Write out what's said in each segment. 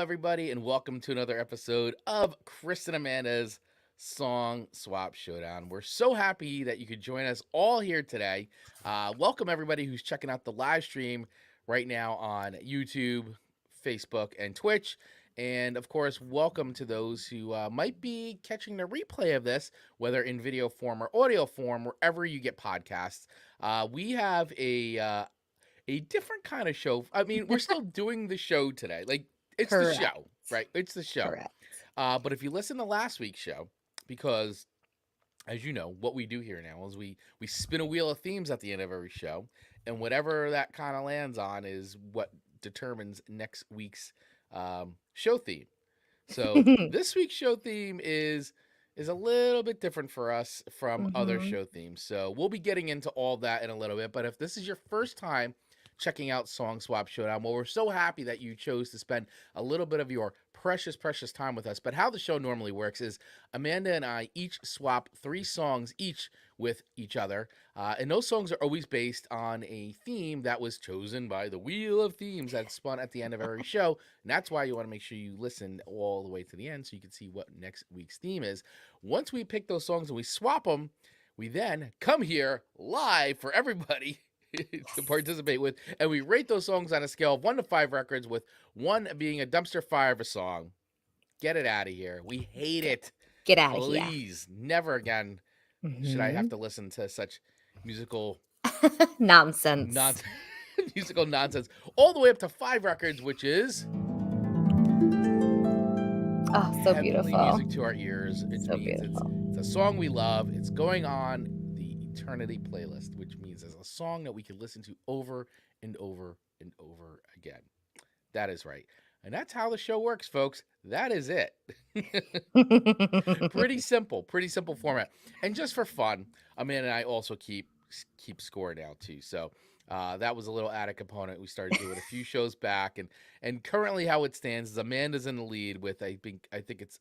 everybody, and welcome to another episode of Chris and Amanda's Song Swap Showdown. We're so happy that you could join us all here today. Welcome, everybody who's checking out the live stream right now on YouTube, Facebook, and Twitch. And of course, welcome to those who might be catching the replay of this, whether in video form or audio form, wherever you get podcasts. We have a different kind of show. I mean, we're still doing the show today. Like, it's the Correct. show, right? It's the show. Correct. But if you listen to last week's show, because as you know, what we do here now is we spin a wheel of themes at the end of every show, and whatever that kind of lands on is what determines next week's show theme. So this week's show theme is a little bit different for us from other hmm show themes. So we'll be getting into all that in a little bit. But if this is your first time checking out Song Swap Showdown, well, we're so happy that you chose to spend a little bit of your precious time with us. But how the show normally works is Amanda and I each swap 3 songs each with each other. And those songs are always based on a theme that was chosen by the Wheel of Themes that spun at the end of every show. And that's why you want to make sure you listen all the way to the end so you can see what next week's theme is. Once we pick those songs and we swap them, we then come here live for everybody to participate with, and we rate those songs on a scale of 1 to 5 records, with 1 being a dumpster fire of a song. Get it out of here. We hate it. Get out of here. Please, never again should I have to listen to such musical Nonsense. musical nonsense. All the way up to 5 records, which is Oh, so heavenly beautiful. music to our ears. It So means beautiful. it's a song we love. It's going on the eternity playlist, which means it's a song that we can listen to over and over and over again. That is right. And that's how the show works, folks. That is it. Pretty simple format. And just for fun, Amanda and I also keep score now too. So that was a little added component we started doing a few shows back, and currently how it stands is Amanda's in the lead with I think it's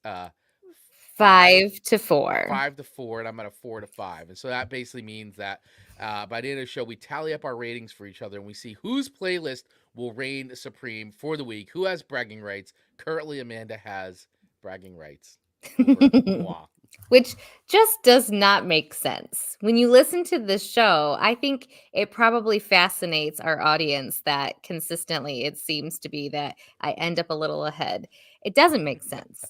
5-4. 5-4, and I'm at a 4-5. And so that basically means that by the end of the show, we tally up our ratings for each other, and we see whose playlist will reign supreme for the week, who has bragging rights. Currently, Amanda has bragging rights over moi. Which just does not make sense. When you listen to this show, I think it probably fascinates our audience that consistently it seems to be that I end up a little ahead. It doesn't make sense.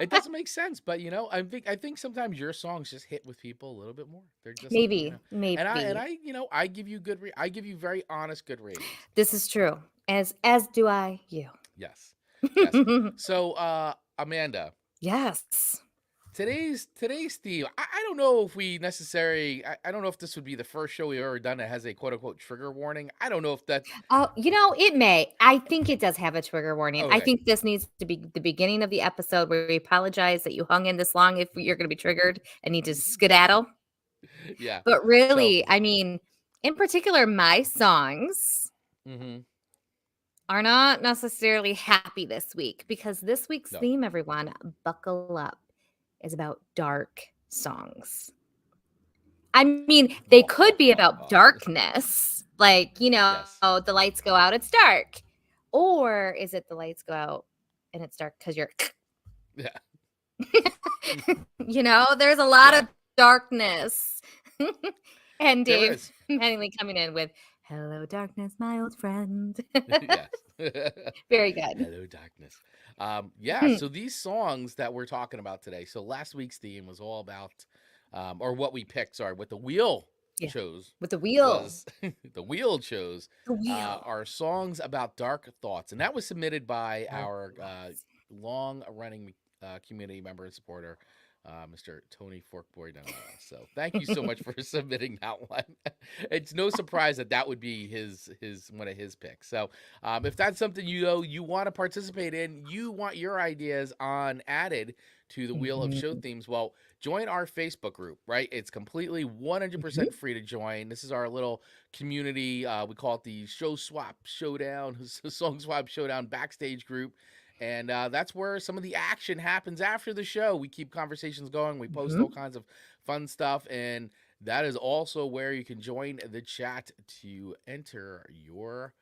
It doesn't make sense, but I think sometimes your songs just hit with people a little bit more. They're just Maybe. and I give you I give you very honest good ratings. This is true. As do I you. Yes. So Amanda, Yes. today's theme, I don't know if we necessarily I don't know if this would be the first show we've ever done that has a quote unquote trigger warning. I don't know if that Oh, it may. I think it does have a trigger warning. I okay. think this needs to be the beginning of the episode where we apologize that you hung in this long if you're going to be triggered and need to skedaddle. Yeah. But really, I mean, in particular, my songs are not necessarily happy this week because this week's theme, everyone, buckle up, is about dark songs. I mean, they could be about darkness, like, Yes. the lights go out, it's dark. Or is it the lights go out and it's dark because you're... Yeah. There's a lot of darkness. And There Dave is. Mattingly coming in with, "Hello, darkness, my old friend." Yes. Very good. Hello, darkness. Yeah, so these songs that we're talking about today. So last week's theme was all about, or what we picked, sorry, what the wheel chose. With the wheel. Was, the wheel chose The wheel. our songs about dark thoughts. And that was submitted by our long-running community member and supporter, Mr. Tony Forkboy. So thank you so much for submitting that one. It's no surprise that would be his one of his picks. So if that's something you want to participate in, you want your ideas on added to the Wheel of Show themes, well, join our Facebook group, right? It's completely 100% free to join. This is our little community. We call it the Show Swap Showdown, Song Swap Showdown backstage group. And that's where some of the action happens after the show. We keep conversations going. We post all kinds of fun stuff. And that is also where you can join the chat to enter your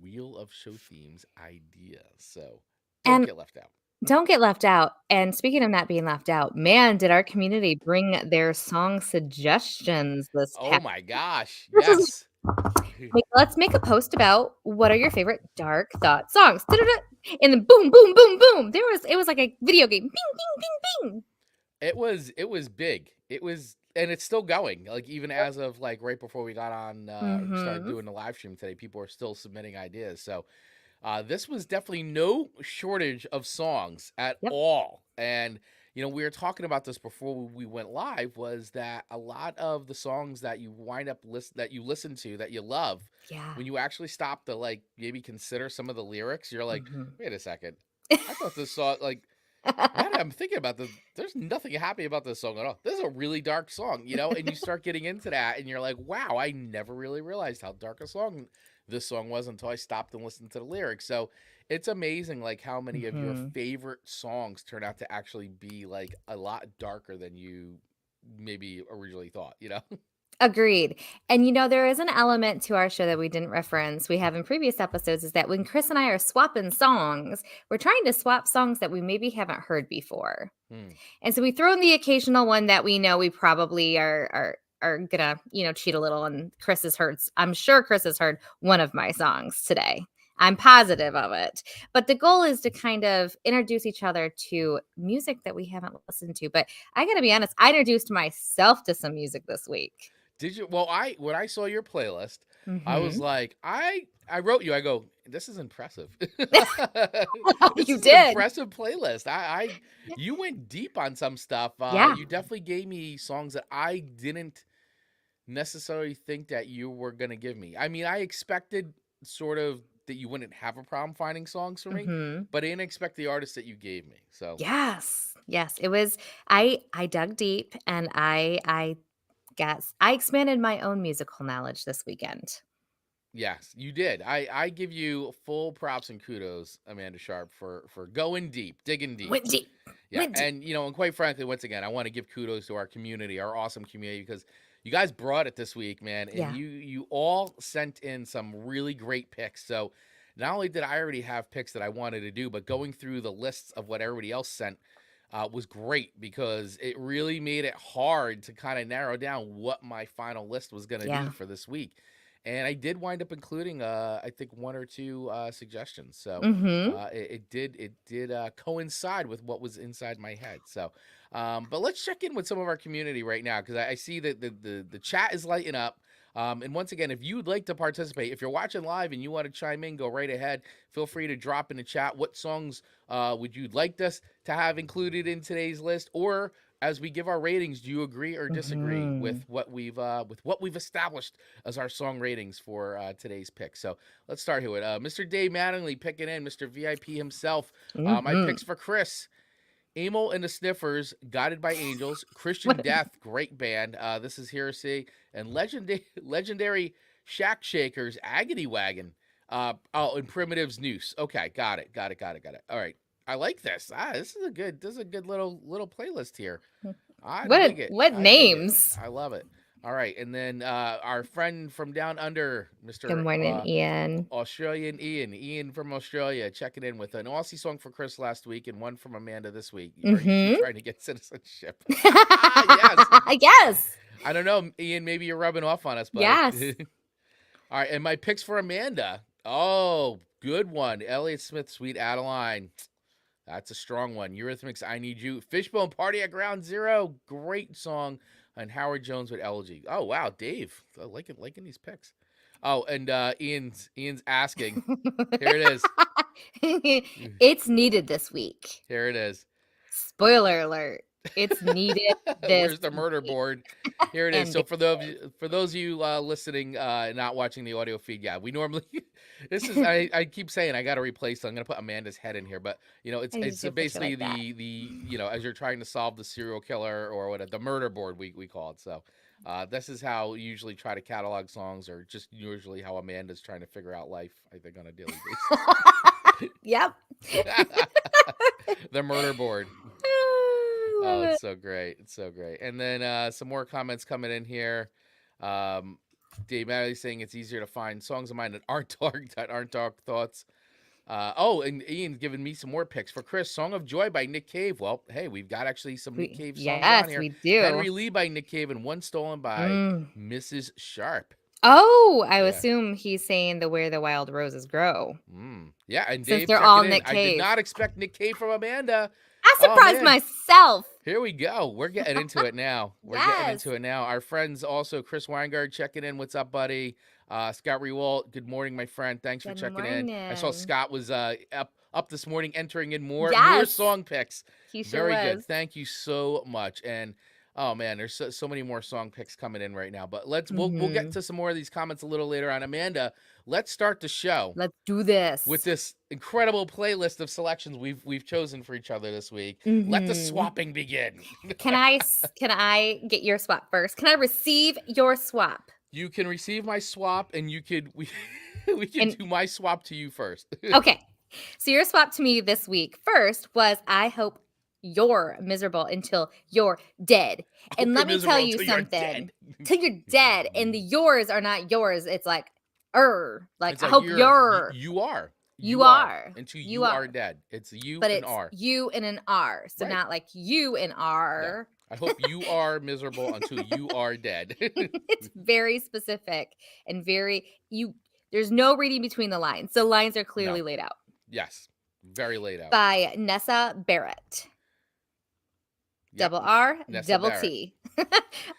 Wheel of Show Themes ideas. So don't And get left out. don't get left out. And speaking of not being left out, man, did our community bring their song suggestions this Oh past. my gosh. This is Yes. like, let's make a post about what are your favorite dark thought songs. Da-da-da. And then boom, boom, boom, boom. It was like a video game. Bing, bing, bing, bing. It was big. It was, and it's still going. Like even as of like right before we got on, started doing the live stream today, people are still submitting ideas. So this was definitely no shortage of songs at Yep. all. And we were talking about this before we went live. Was that a lot of the songs that you wind up that you listen to that you love? Yeah. When you actually stop to like maybe consider some of the lyrics, you're like, wait a second, I thought this song like. Now that I'm thinking about this, there's nothing happy about this song at all. This is a really dark song, and you start getting into that, and you're like, wow, I never really realized how dark a song this song was until I stopped and listened to the lyrics. So it's amazing, like, how many of your favorite songs turn out to actually be, like, a lot darker than you maybe originally thought, Agreed. And there is an element to our show that we didn't reference. We have in previous episodes is that when Chris and I are swapping songs, we're trying to swap songs that we maybe haven't heard before. And so we throw in the occasional one that we know we probably are gonna, cheat a little. And I'm sure Chris has heard one of my songs today. I'm positive of it. But the goal is to kind of introduce each other to music that we haven't listened to. But I gotta be honest, I introduced myself to some music this week. Did you? Well, when I saw your playlist, I was like, I wrote you. I go, this is impressive. This You is did. an impressive playlist. You went deep on some stuff. Yeah. You definitely gave me songs that I didn't necessarily think that you were gonna give me. I mean, I expected sort of that you wouldn't have a problem finding songs for me, but I didn't expect the artist that you gave me. So yes, it was. I dug deep, and I expanded my own musical knowledge this weekend. Yes, you did. I give you full props and kudos, Amanda Sharp, for going deep, digging deep. Went deep. Yeah, Went deep. and quite frankly, once again, I want to give kudos to our community, our awesome community, because you guys brought it this week, man, and you all sent in some really great picks. So not only did I already have picks that I wanted to do, but going through the lists of what everybody else sent was great because it really made it hard to kind of narrow down what my final list was going to be for this week. And I did wind up including, I think, one or two suggestions. So it did coincide with what was inside my head. So, but let's check in with some of our community right now because I see that the chat is lighting up. And once again, if you would like to participate, if you're watching live and you want to chime in, go right ahead. Feel free to drop in the chat what songs would you like us to have included in today's list, or as we give our ratings, do you agree or disagree with what we've established as our song ratings for today's pick? So let's start here with Mr. Dave Mattingly picking in Mr. VIP himself. My picks for Chris: Amo and the Sniffers, Guided by Angels, Christian Death, great band. This is Heresy, and legendary Shack Shakers, Agony Wagon. And Primitive's Noose. Okay, got it. All right. I like this. This is a good little playlist here. I dig it. What names? I love it. All right, and then our friend from down under, Mr. Good morning, Ian. Australian Ian from Australia, checking in with an Aussie song for Chris last week and one from Amanda this week. Are you trying to get citizenship? Yes. Yes. I don't know, Ian. Maybe you're rubbing off on us, buddy. Yes. All right, and my picks for Amanda. Oh, good one. Elliott Smith, Sweet Adeline. That's a strong one. Eurythmics, I Need You. Fishbone, Party at Ground Zero. Great song. And Howard Jones with Elegy. Oh, wow, Dave. I liking these picks. Oh, and Ian's asking. Here it is. It's needed this week. Here it is. Spoiler alert. It's needed this Where's the murder board? Here it is. So for those of you listening, not watching the audio feed, yeah, we normally this is I keep saying I got to replace. I'm gonna put Amanda's head in here, but it's basically the as you're trying to solve the serial killer or whatever, the murder board we call it. So this is how we usually try to catalog songs, or just usually how Amanda's trying to figure out life, I think, on a daily basis. Yep. The murder board. Oh, it's so great. It's so great. And then some more comments coming in here. Dave Mattingly saying it's easier to find songs of mine that aren't dark thoughts. And Ian's giving me some more picks for Chris. Song of Joy by Nick Cave. Well, hey, we've got actually some Nick Cave songs on here. We do. Henry Lee by Nick Cave and One Stolen by Mrs. Sharp. Oh, I assume he's saying the Where the Wild Roses Grow. Yeah, and since Dave they're all Nick Cave. I did not expect Nick Cave from Amanda. I surprised myself. Here we go. We're getting into it now. Our friends also, Chris Weingard checking in. What's up, buddy? Scott Rewalt, good morning, my friend. Thanks for checking in. I saw Scott was up this morning entering in more song picks. He sure Very was. good. Thank you so much. And oh man, there's so many more song picks coming in right now. But we'll get to some more of these comments a little later on. Amanda, let's start the show. Let's do this with this incredible playlist of selections we've chosen for each other this week. Let the swapping begin. Can I get your swap first? Can I receive your swap? You can receive my swap, and we can do my swap to you first. Okay. So your swap to me this week first was I hope you're miserable until you're dead. And let me tell you something. Till you're dead. And the yours are not yours. It's like, I hope you're. You are. You are. Until you are dead. It's you and it's R. You and an R. So not like you and R. Yeah. I hope you are miserable until you are dead. It's very specific and there's no reading between the lines. The lines are clearly laid out. Yes. Very laid out. By Nessa Barrett. Yep. Double R, Nessa double Barrett. T.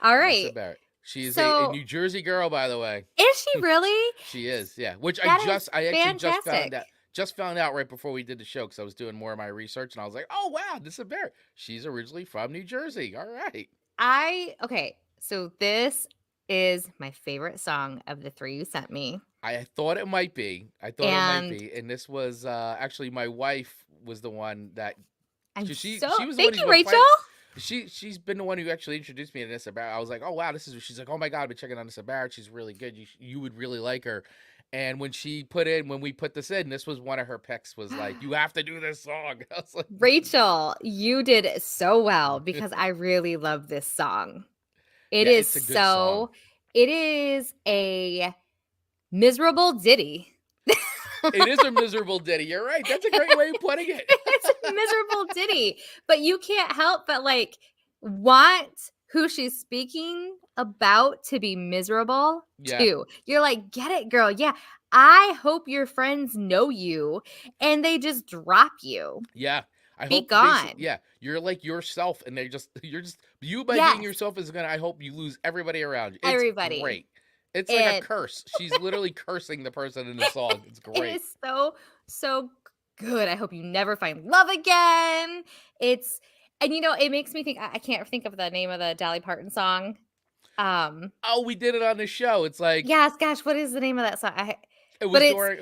All right. Nessa Barrett. She is a New Jersey girl, by the way. Is she really? She is, yeah. Which I actually just found out right before we did the show because I was doing more of my research and I was like, oh wow, Nessa Barrett. She's originally from New Jersey. All right. So this is my favorite song of the three you sent me. I thought it might be. And this was actually my wife was the one that thank you, Rachel. She's been the one who actually introduced me to Nessa Barrett. I was like, oh wow, she's like, oh my god, I've been checking on Nessa Barrett. She's really good. You would really like her. And when we put this in, this was one of her picks. Was like, you have to do this song. I was like, Rachel, you did so well because I really love this song. It is a miserable ditty. It is a miserable ditty. You're right. That's a great way of putting it. It's a miserable ditty, but you can't help but want who she's speaking about to be miserable too. You're like, get it, girl. Yeah. I hope your friends know you and they just drop you. Yeah. Be gone. You're like yourself and you by being yourself I hope you lose everybody around you. It's everybody. Great. It's like a curse. She's literally cursing the person in the song. It's great. It is so good. I hope you never find love again. It makes me think, I can't think of the name of the Dolly Parton song. We did it on the show. It's like, yes, gosh, what is the name of that song? It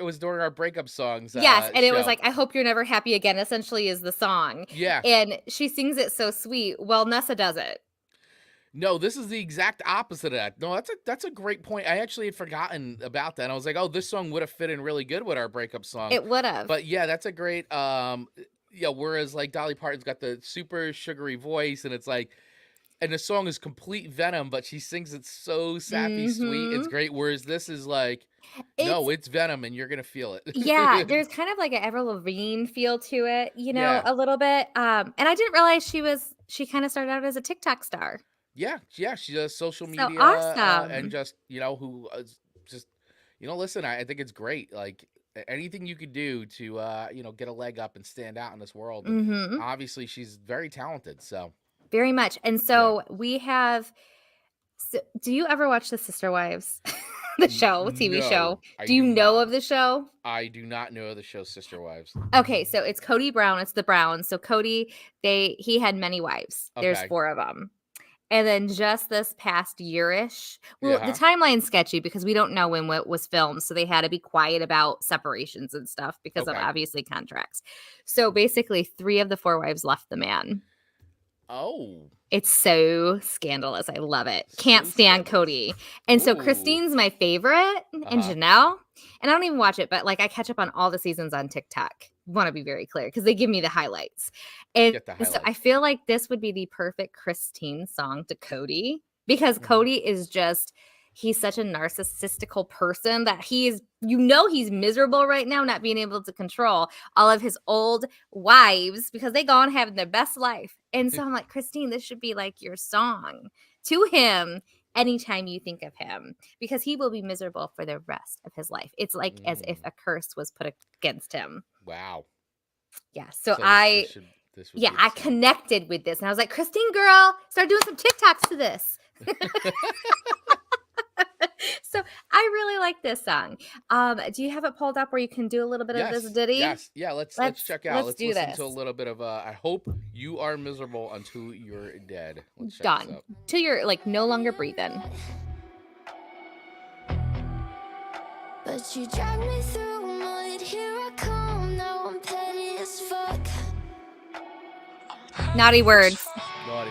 was during our breakup songs. Yes, and it was like, I hope you're never happy again, essentially is the song. Yeah. And she sings it so sweet. Well, Nessa does it. No, this is the exact opposite of that. No, that's a great point. I actually had forgotten about that. I was like, oh, this song would have fit in really good with our breakup song. It would have. But yeah, that's a great whereas like Dolly Parton's got the super sugary voice and it's like, and the song is complete venom, but she sings it so sappy sweet. It's great. Whereas this is like, it's venom and you're going to feel it. Yeah. There's kind of like an Avril Lavigne feel to it, a little bit. And I didn't realize she kind of started out as a TikTok star. Yeah. She does social media awesome. And just, listen, I think it's great. Like anything you could do to, get a leg up and stand out in this world. And obviously she's very talented. So. Very much. And so we have, do you ever watch The Sister Wives? The show, TV show? Do you know of the show? I do not know of the show Sister Wives. Okay, so it's Cody Brown. It's the Browns. So Cody, he had many wives. Okay. There's 4 of them. And then just this past year-ish, the timeline's sketchy because we don't know when what was filmed. So they had to be quiet about separations and stuff because of obviously contracts. So basically 3 of the 4 wives left the man. Oh. It's so scandalous. I love it. Can't stand Cody. And so Christine's my favorite and Janelle. And I don't even watch it, but I catch up on all the seasons on TikTok. Want to be very clear because they give me the highlights. And so I feel like this would be the perfect Christine song to Cody because Cody is just, he's such a narcissistical person that he's miserable right now, not being able to control all of his old wives because they go on having their best life. And so I'm like, Christine, this should be like your song to him anytime you think of him, because he will be miserable for the rest of his life. It's like as if a curse was put against him. Wow. Yeah. So this would be the I song. connected with this, and I was like, Christine, girl, start doing some TikToks to this. So I really like this song. Do you have it pulled up where you can do a little bit of this ditty? Yes. Yeah. Let's check out. Let's do listen this. to a little bit of I hope you are miserable until you're dead. Let's check Done. this out. Till you're like no longer breathing. But you drag me through mud. Here I come. Now I'm petty as fuck. Naughty words. Naughty.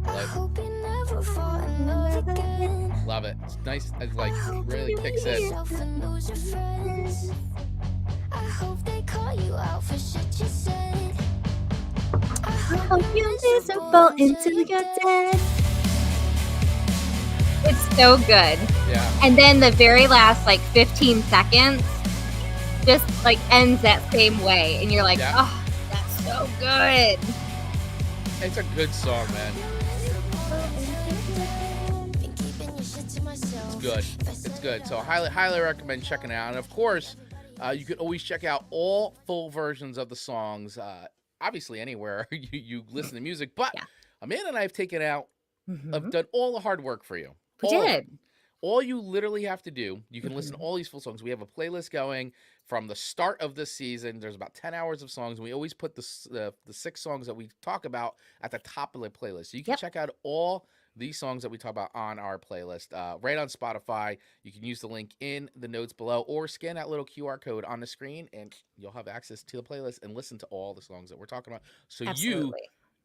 I hope you never fall in love again. Love it. It's nice. It's like really kicks in. I hope they call you out for shit you said. I hope you're miserable until you're dead. It's so good. Yeah. And then the very last like 15 seconds just like ends that same way. And you're like, oh, that's so good. It's a good song, man. It's good. It's good. So highly recommend checking it out. And of course, you can always check out all full versions of the songs, obviously anywhere you listen to music. But Amanda and I have taken out, I've done all the hard work for you. We did. All you literally have to do, you can listen to all these full songs. We have a playlist going from the start of this season. There's about 10 hours of songs. And we always put the 6 songs that we talk about at the top of the playlist. So you can check out all these songs that we talk about on our playlist right on Spotify. You can use the link in the notes below or scan that little QR code on the screen and you'll have access to the playlist and listen to all the songs that we're talking about. So you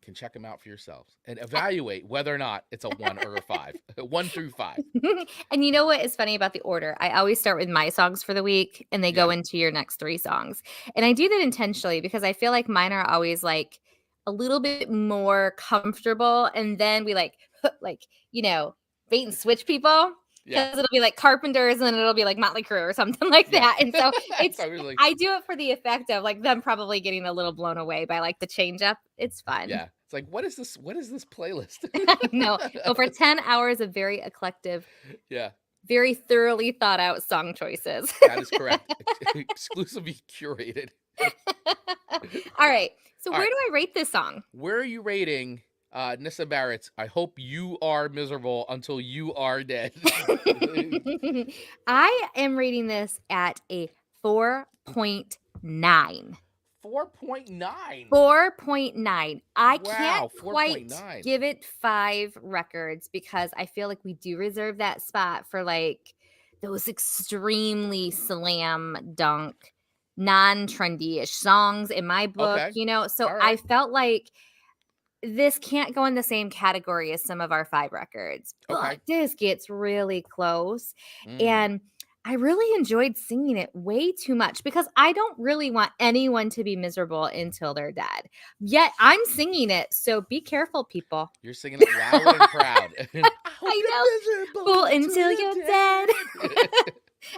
can check them out for yourselves and evaluate whether or not it's a 1 or a 5. 1 through 5. And you know what is funny about the order? I always start with my songs for the week and they go into your next 3 songs. And I do that intentionally because I feel like mine are always like a little bit more comfortable. And then we like, you know, bait and switch people. Because it'll be like Carpenters and then it'll be like Mötley Crüe or something like that. And so it's I do it for the effect of like them probably getting a little blown away by like the change up. It's fun. Yeah. It's like, what is this playlist? No. Over 10 hours of very eclectic. Yeah. Very thoroughly thought out song choices. That is correct. Exclusively curated. All right. So where do I rate this song? Where are you rating Nessa Barrett's I Hope You Are Miserable Until You Are Dead? I am rating this at a 4.9. 4.9. 4.9. I can't 4.9. quite give it 5 records because I feel like we do reserve that spot for like those extremely slam dunk, non-trendy-ish songs in my book, you know? So I felt like this can't go in the same category as some of our 5 records, but this gets really close. And I really enjoyed singing it way too much because I don't really want anyone to be miserable until they're dead. Yet I'm singing it. So be careful, people. You're singing it loud and proud. I know. Until you're dead.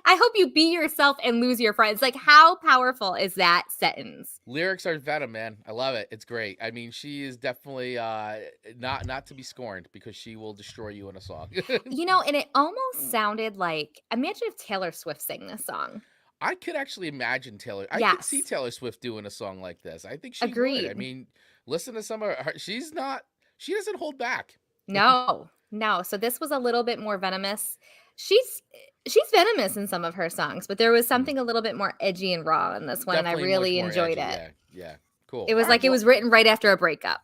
I hope you be yourself and lose your friends. Like, how powerful is that sentence? Lyrics are venom, man. I love it. It's great. I mean, she is definitely not to be scorned because she will destroy you in a song. You know, and it almost sounded like, imagine if Taylor Swift sang this song. I could actually imagine Taylor. I could see Taylor Swift doing a song like this. I think she would. I mean, listen to some of her. She doesn't hold back. No. So this was a little bit more venomous. She's venomous in some of her songs, but there was something a little bit more edgy and raw in this one, and I really enjoyed it. Yeah, cool. It was it was written right after a breakup.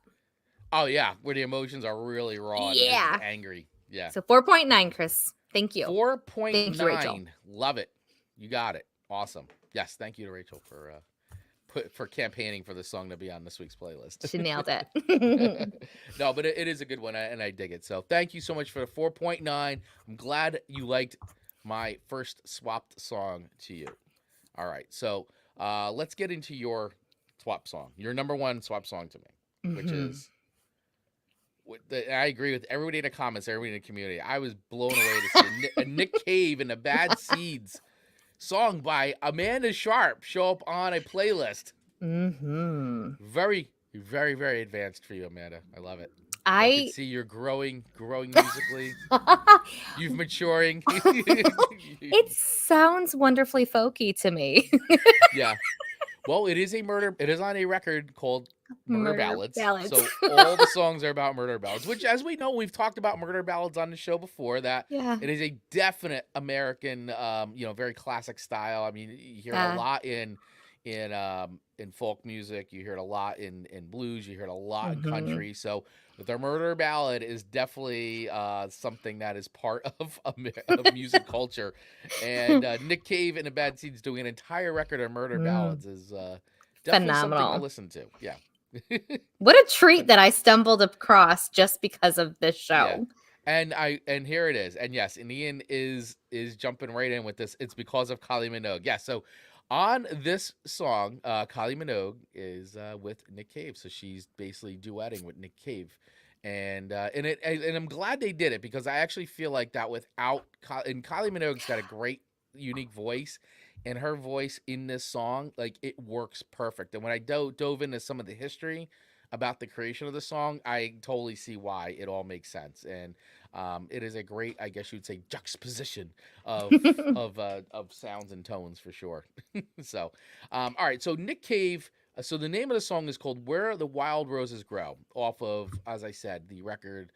Oh yeah, where the emotions are really raw and angry. Yeah. So 4.9, Chris. Thank you. 4.9. Love it. You got it. Awesome. Yes, thank you to Rachel for campaigning for this song to be on this week's playlist. She nailed it. No, but it is a good one, and I dig it. So thank you so much for the 4.9. I'm glad you liked my first swapped song to you. All right, so let's get into your swap song. Your number 1 swap song to me, which is I agree with everybody in the comments, everybody in the community. I was blown away to see a Nick Cave and the Bad Seeds song by Amanda Sharp show up on a playlist. Very, very, very advanced for you, Amanda. I love it. I can see you're growing musically. You've maturing. It sounds wonderfully folky to me. Yeah. Well, it is on a record called Murder Ballads. So So all the songs are about murder ballads, which, as we know, we've talked about murder ballads on the show before, that it is a definite American, very classic style. I mean, you hear it a lot in folk music. You hear it a lot in blues. You hear it a lot in country. So the murder ballad is definitely something that is part of music culture. And Nick Cave and the Bad Seeds doing an entire record of murder ballads is definitely phenomenal. something to listen to. Yeah. What a treat that I stumbled across just because of this show. Yeah. And here it is. And yes, and Ian is jumping right in with this. It's because of Kylie Minogue. Yeah, so on this song, Kylie Minogue is with Nick Cave. So she's basically duetting with Nick Cave. And I'm glad they did it, because I actually feel like that and Kylie Minogue's got a great unique voice, and her voice in this song, like, it works perfect. And when I dove into some of the history about the creation of the song, I totally see why it all makes sense. And it is a great, I guess you'd say, juxtaposition of sounds and tones for sure. So, all right. So Nick Cave. So the name of the song is called "Where the Wild Roses Grow," off of, as I said, the record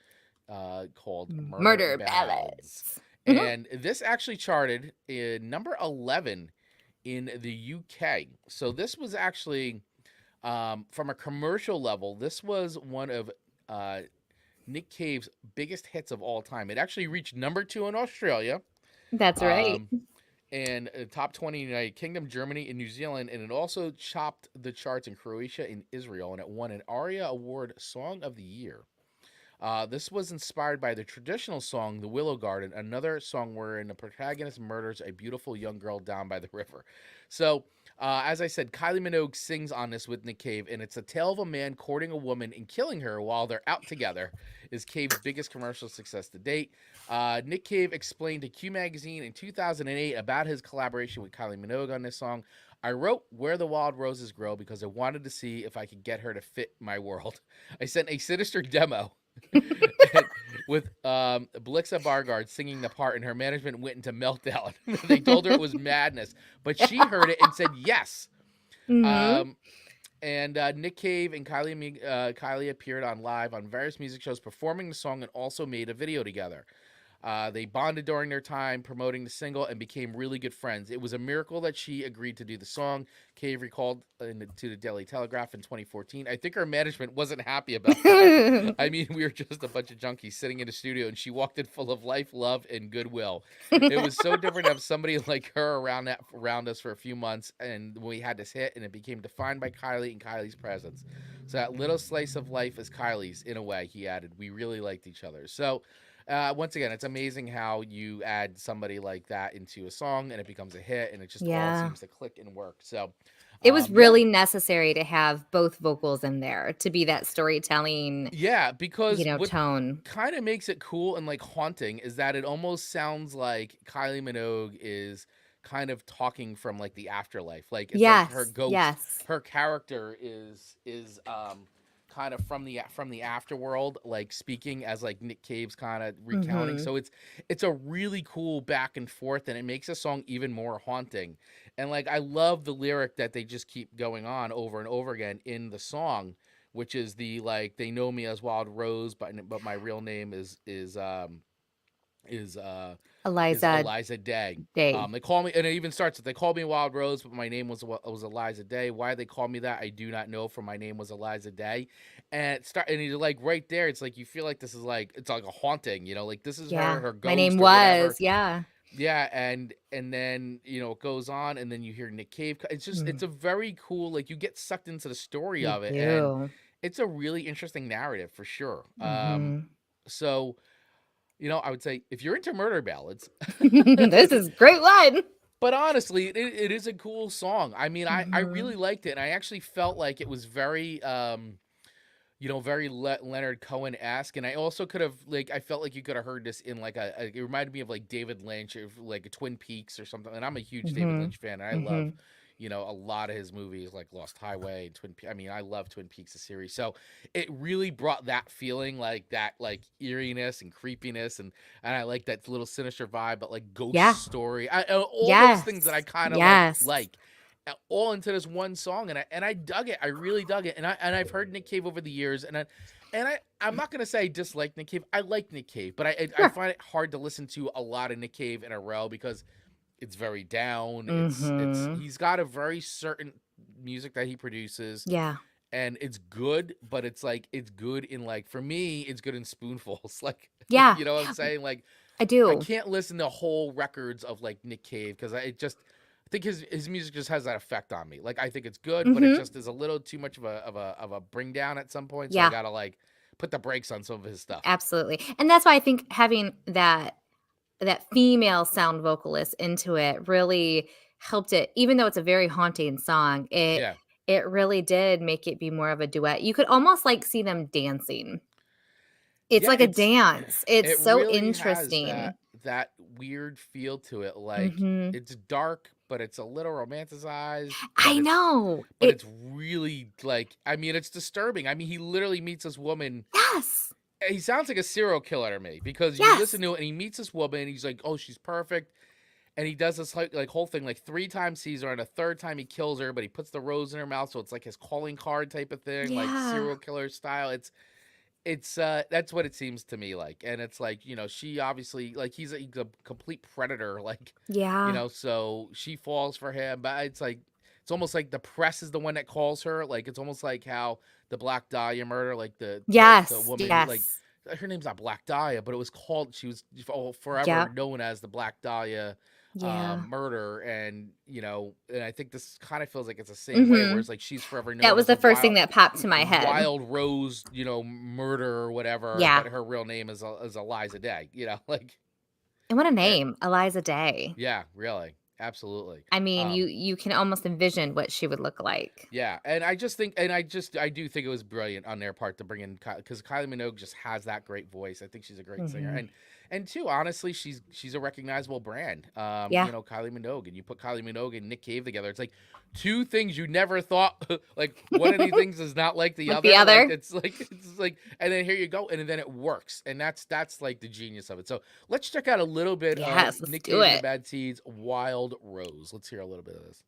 called Murder Ballads. And this actually charted in number 11 in the UK. So this was actually, from a commercial level, this was one of Nick Cave's biggest hits of all time. It actually reached number 2 in Australia. That's right. And top 20 in the United Kingdom, Germany, and New Zealand. And it also chopped the charts in Croatia and Israel. And it won an ARIA Award Song of the Year. This was inspired by the traditional song, The Willow Garden, another song wherein the protagonist murders a beautiful young girl down by the river. So, as I said, Kylie Minogue sings on this with Nick Cave, and it's a tale of a man courting a woman and killing her while they're out together. Is Cave's biggest commercial success to date. Nick Cave explained to Q Magazine in 2008 about his collaboration with Kylie Minogue on this song. I wrote "Where the Wild Roses Grow" because I wanted to see if I could get her to fit my world. I sent a sinister demo with Blixa Bargard singing the part, and her management went into meltdown. They told her it was madness, but she heard it and said yes. And Nick Cave and Kylie appeared on live on various music shows performing the song, and also made a video together. They bonded during their time promoting the single and became really good friends. It was a miracle that she agreed to do the song. Cave recalled to the Daily Telegraph in 2014. I think her management wasn't happy about that. I mean, we were just a bunch of junkies sitting in the studio, and she walked in full of life, love, and goodwill. It was so different to have somebody like her around us for a few months, and we had this hit, and it became defined by Kylie and Kylie's presence. So that little slice of life is Kylie's, in a way, he added. We really liked each other. So, once again, it's amazing how you add somebody like that into a song and it becomes a hit, and it just all seems to click and work. So it was really necessary to have both vocals in there to be that storytelling. Yeah, because what tone kind of makes it cool and like haunting is that it almost sounds like Kylie Minogue is kind of talking from like the afterlife. Like it's like her ghost, her character is kind of from the afterworld, like speaking as like Nick Cave's kind of recounting. So it's a really cool back and forth, and it makes the song even more haunting. And like I love the lyric that they just keep going on over and over again in the song, which is the like, they know me as Wild Rose, but my real name is Eliza Day. They call me, and it even starts with, they call me Wild Rose, but my name was Eliza Day. Why they call me that, I do not know, for my name was Eliza Day. And you're like right there, it's like you feel like this is like, it's like a haunting, like this is her ghost. My name was, Yeah, and then it goes on, and then you hear Nick Cave. It's just it's a very cool, like, you get sucked into the story of it, and it's a really interesting narrative for sure. So, I would say if you're into murder ballads, this is a great one. But honestly, it is a cool song. I mean, I really liked it, and I actually felt like it was very very Leonard Cohen-esque. And I also could have I felt like you could have heard this in it reminded me of like David Lynch, or like a Twin Peaks or something. And I'm a huge David Lynch fan, and I love a lot of his movies like Lost Highway and Twin Peaks. I mean, I love Twin Peaks, the series. So it really brought that feeling, like that eeriness and creepiness, and I like that little sinister vibe, but like ghost story. All those things that I kind of like all into this one song, and I dug it. I really dug it. And I've heard Nick Cave over the years, and I'm not gonna say I dislike Nick Cave. I like Nick Cave, but I find it hard to listen to a lot of Nick Cave in a row because it's very down. It's he's got a very certain music that he produces. Yeah. And it's good, but it's good in for me, it's good in spoonfuls. Yeah. You know what I'm saying? I do. I can't listen to whole records of Nick Cave because I think his music just has that effect on me. I think it's good, but it just is a little too much of a bring down at some point. So I gotta put the brakes on some of his stuff. Absolutely. And that's why I think having that female sound vocalist into it really helped it, even though it's a very haunting song. It really did make it be more of a duet. You could almost see them dancing. It's like a dance. It's so really interesting. Has that weird feel to it. It's dark, but it's a little romanticized. I know. But it's really it's disturbing. I mean, he literally meets this woman. Yes. He sounds like a serial killer to me because you listen to it and he meets this woman and he's like, oh, she's perfect. And he does this whole thing 3 times sees her, and a 3rd time he kills her, but he puts the rose in her mouth, so it's his calling card type of thing, serial killer style. It's that's what it seems to me like. And it's she obviously he's a complete predator, so she falls for him, but it's almost like the press is the one that calls her. It's almost like how the Black Dahlia murder, the woman, her name's not Black Dahlia, but it was called, she was forever known as the Black Dahlia murder. And and I think this kind of feels like it's the same way, where it's she's forever known. That was the first thing that popped to my head. Wild Rose, murder or whatever. But her real name is Eliza Day. And what a name, Eliza Day. Yeah, really. Absolutely. I mean, you can almost envision what she would look like. Yeah, and I do think it was brilliant on their part to bring in, because Kylie Minogue just has that great voice. I think she's a great singer, and too, honestly, she's a recognizable brand. Kylie Minogue, and you put Kylie Minogue and Nick Cave together, it's 2 things you never thought. One of these things is not like the other. The other. It's and then here you go, and then it works, and that's the genius of it. So let's check out a little bit of Nick Cave and the Bad Seeds' Wild Rose. Let's hear a little bit of this.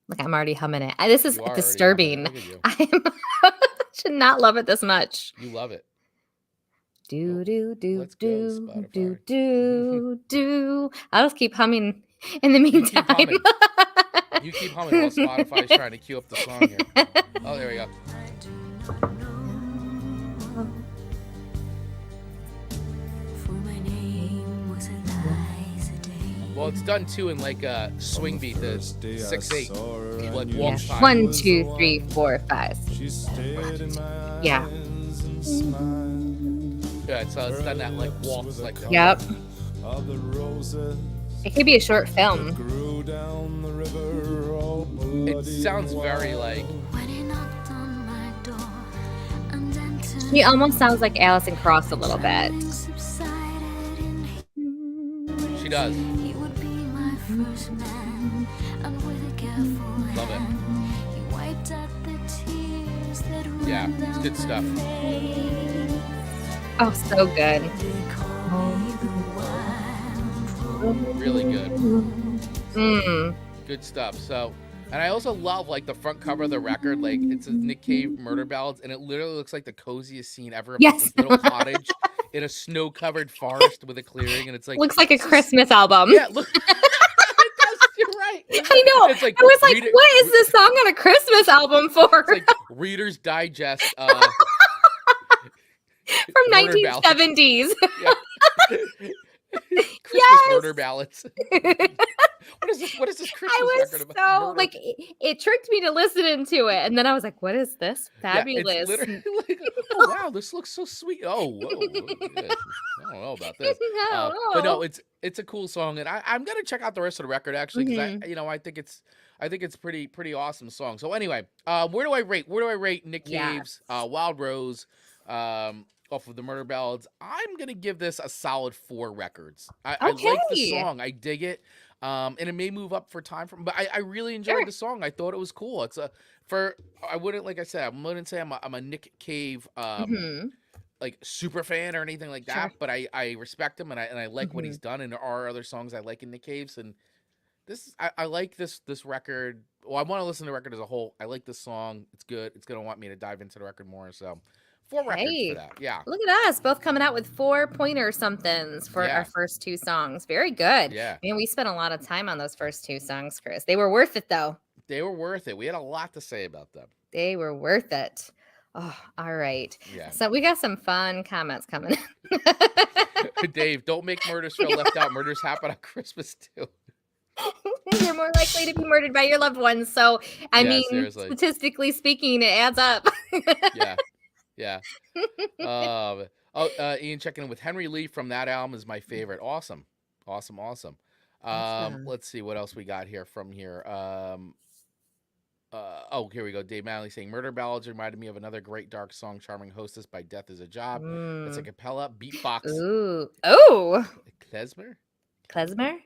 Look, I'm already humming it. This is disturbing. I should not love it this much. You love it. Do do do do do do do. I'll just keep humming in the meantime. You keep humming while Spotify's trying to queue up the song here. Oh, there we go. Well, it's done too in a swing beat, the 6/8, waltz time. 1, 2, 3, 4, 5. Yeah. Yeah, it's done that waltz Yep. It could be a short film. It sounds very She almost sounds like Alison Krauss a little bit. She does. Love it. Yeah, it's good stuff. Oh, so good. Really good. Mm. Good stuff. So, and I also love the front cover of the record. It's a Nick Cave Murder Ballads, and it literally looks like the coziest scene ever. Yes. This little cottage in a snow-covered forest with a clearing, and it's looks like a Christmas album. Yeah, look. It does. You're right. I know. It's I was like, what is this song on a Christmas album for? It's Reader's Digest. From 1970s. Christmas murder ballads. What is this Christmas record about? I was so it tricked me to listen into it, and then I was like, "What is this? Fabulous!" It's literally oh wow, this looks so sweet. Oh, whoa, don't know about this. No, But no, no. it's a cool song, and I'm gonna check out the rest of the record actually because I think it's pretty awesome song. So anyway, where do I rate Nick Cave's Yes. Wild Rose off of the Murder Ballads? I'm gonna give this a solid 4 records. I like the Okay. song, I dig it. And it may move up for time from, but I really enjoyed Sure. the song. I thought it was cool. It's a I wouldn't, like I said, I wouldn't say I'm a Nick Cave like super fan or anything like that, Sure. but I respect him and I like what he's Mm-hmm. done, and there are other songs I like in Nick Cave's, and I like this record. Well, I want to listen to the record as a whole. I like this song. It's good. It's gonna want me to dive into the record more. So 4 records for Hey, that. Yeah. look at us both coming out with 4-pointer somethings for our Yeah. first 2 songs. Very good. Yeah. Man, we spent a lot of time on those first 2 songs, Chris. They were worth it, though. They were worth it. We had a lot to say about them. They were worth it. Oh, all right. Yeah. So we got some fun comments coming in. Dave, don't make murders feel left out. Murders happen on Christmas too. You're more likely to be murdered by your loved ones. So, I Yeah, mean, seriously. statistically speaking, it adds up. Yeah. Yeah. Ian checking in with Henry Lee from that album is my favorite. Awesome. Awesome. Let's see what else we got here from here. Here we go. Dave Manley saying Murder Ballads reminded me of another great dark song, Charming Hostess by Death is a Job. It's a cappella beatbox. Ooh. Oh. Klezmer? Klezmer?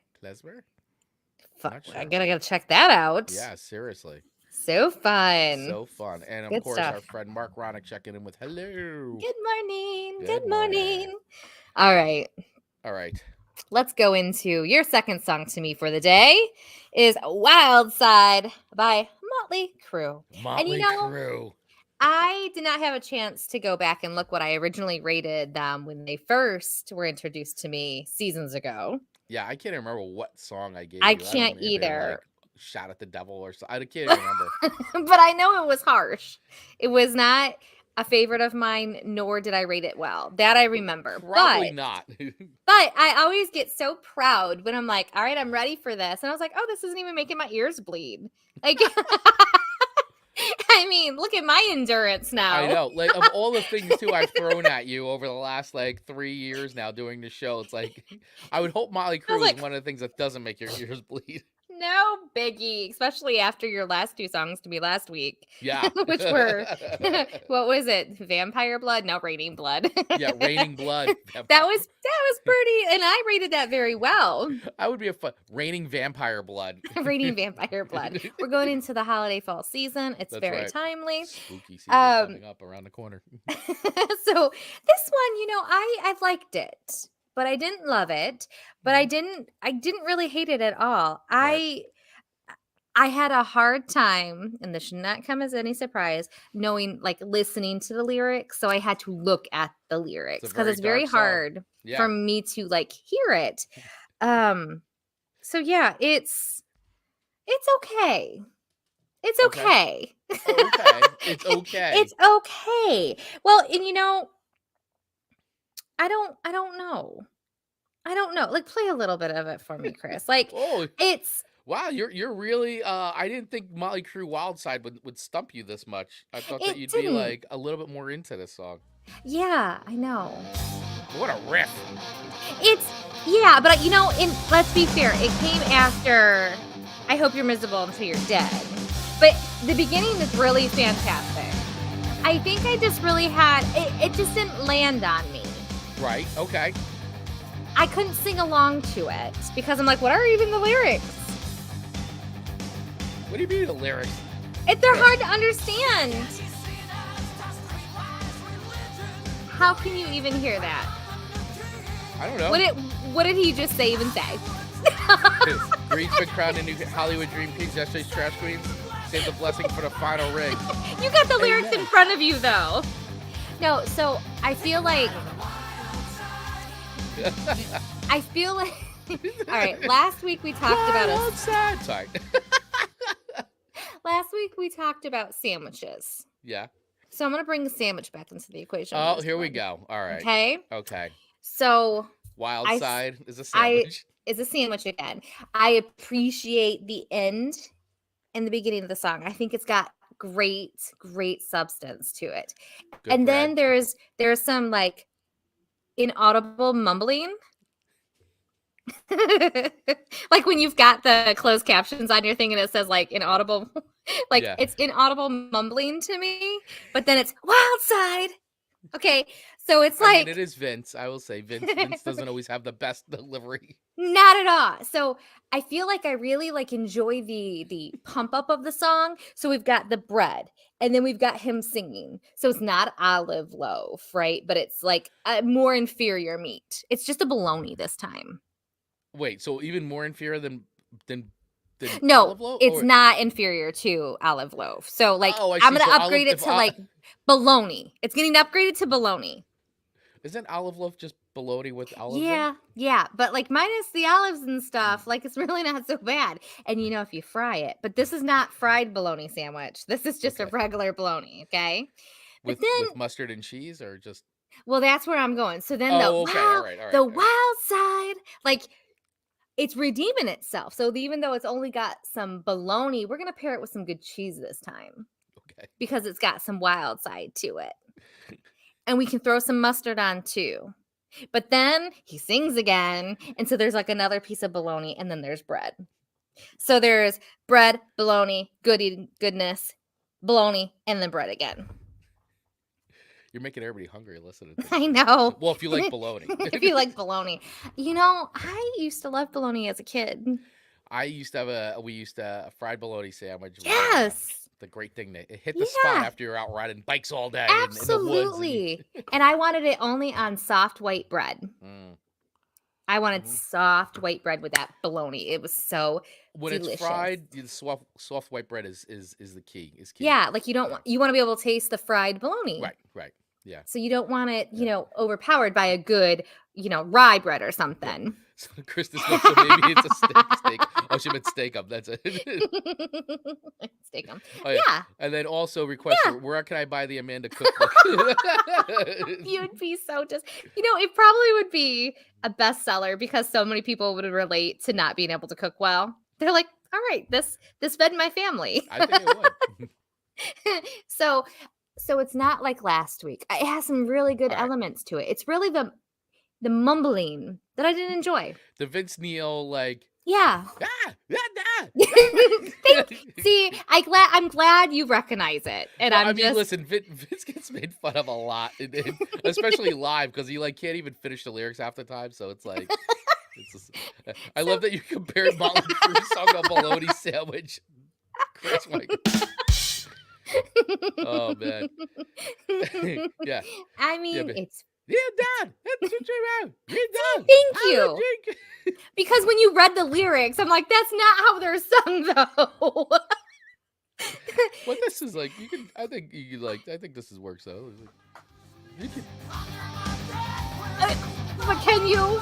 Not sure. I gotta check that out. Yeah, seriously. So fun. So fun. And of Good course, stuff. our friend Mark Ronick checking in with hello. Good morning. Good Good morning. All right. All right. Let's go into your second song to me for the day is Wild Side by Mötley Crüe. Mötley Crüe. I did not have a chance to go back and look what I originally rated them when they first were introduced to me seasons ago. Yeah, I can't remember what song I gave I you. can't either. Shout at the devil or something. I can't even remember. But I know it was harsh. It was not a favorite of mine, nor did I rate it well. That I remember. Probably not. But I always get so proud when I'm like, all right, I'm ready for this. And I was like, oh, this isn't even making my ears bleed. Like, I mean, look at my endurance now. I know. Like, of all the things, too, I've thrown at you over the last, 3 years now doing the show, it's like, I would hope Mötley Crüe is one of the things that doesn't make your ears bleed. No biggie, especially after your last 2 songs to me last week. Yeah. Which were, what was it? Vampire Blood? No, Raining Blood. Yeah, Raining Blood. That was pretty, and I rated that very well. I would be a fun Raining Vampire Blood. Raining Vampire Blood. We're going into the holiday fall season. It's That's very right. timely. Spooky season coming up around the corner. So this one, I liked it, but I didn't love it. But I didn't really hate it at all. Right. I had a hard time, and this should not come as any surprise, listening to the lyrics. So I had to look at the lyrics because it's very hard for me to hear it. So yeah, it's okay. It's okay. Okay. It's okay. It's okay. Well, and I don't know. Play a little bit of it for me, Chris. It's wow, you're really I didn't think Mötley Crüe Wild Side would stump you this much. I thought that you'd be a little bit more into this song. Yeah, I know. What a riff. But let's be fair, it came after I Hope You're Miserable Until You're Dead. But the beginning is really fantastic. I think I just really had it just didn't land on me. Right, okay. I couldn't sing along to it because I'm like, what are even the lyrics? What do you mean the lyrics? They're hard to understand. How can you even hear that? I don't know. What did he just say? Even say? Greed's been crowned a new Hollywood Dream Kings, yesterday's trash queens. Save the blessing for the final ring. You got the lyrics in front of you, though. No, so I feel like. All right. Last week we talked about Sorry. Last week we talked about sandwiches. Yeah. So I'm gonna bring the sandwich back into the equation. Oh, here we go. All right. Okay. So Wild Side is a sandwich. Is a sandwich again. I appreciate the end and the beginning of the song. I think it's got great substance to it. Good and bread. then there's some inaudible mumbling. Like when you've got the closed captions on your thing and it says like inaudible, like it's inaudible mumbling to me, but then it's wild side. Okay, so it's like, I mean, it is Vince. I will say Vince doesn't always have the best delivery. Not at all. So I feel like I really like enjoy the pump up of the song. So we've got the bread, and then we've got him singing. So it's not olive loaf, right? But it's like a more inferior meat. It's just a bologna this time. Wait, so even more inferior than no, olive loaf? It's not inferior to olive loaf. So like I'm gonna upgrade it to like bologna. It's getting upgraded to bologna. Isn't olive loaf just bologna with olives? Yeah, but like minus the olives and stuff, like it's really not so bad. And if you fry it, but this is not fried bologna sandwich. This is just a regular bologna, okay? With mustard and cheese, or just? Well, that's where I'm going. So then all right. Wild side, like it's redeeming itself. So even though it's only got some bologna, we're gonna pair it with some good cheese this time. Okay. Because it's got some wild side to it. And we can throw some mustard on too. But then he sings again. And so there's like another piece of bologna, and then there's bread. So there's bread, bologna, goodness, bologna, and then bread again. You're making everybody hungry listening to this. I know. Well, if you like bologna. If you like bologna. I used to love bologna as a kid. We used a fried bologna sandwich. Yes. The great thing that it hit the spot after you're out riding bikes all day. Absolutely. In the woods. And I wanted it only on soft white bread. I wanted soft white bread with that bologna. It was so delicious. It's fried, the soft white bread is the key. Is key. Yeah, like you want to be able to taste the fried bologna. Right. Yeah. So you don't want it, overpowered by a good, rye bread or something. Yeah. So Kristen's like, so maybe it's a steak. Oh, she meant steak up. That's it. Steak up. Oh, yeah. And then also request, where can I buy the Amanda cookbook? You'd be so it probably would be a bestseller because so many people would relate to not being able to cook well. They're like, all right, this fed my family. I think it would. So it's not like last week. It has some really good elements to it. It's really the mumbling that I didn't enjoy. The Vince Neil, like, yeah. See, I'm glad you recognize it, and listen, Vince gets made fun of a lot, especially live, because he can't even finish the lyrics half the time. So it's like, I love that you compared Mötley Crüe's song to a bologna sandwich. Chris, oh man, yeah. I mean, it's. Dad. That's what you're about. Thank you. Because when you read the lyrics, I'm like, that's not how they're sung, though. Well, this is like, I think this is works though. But can you?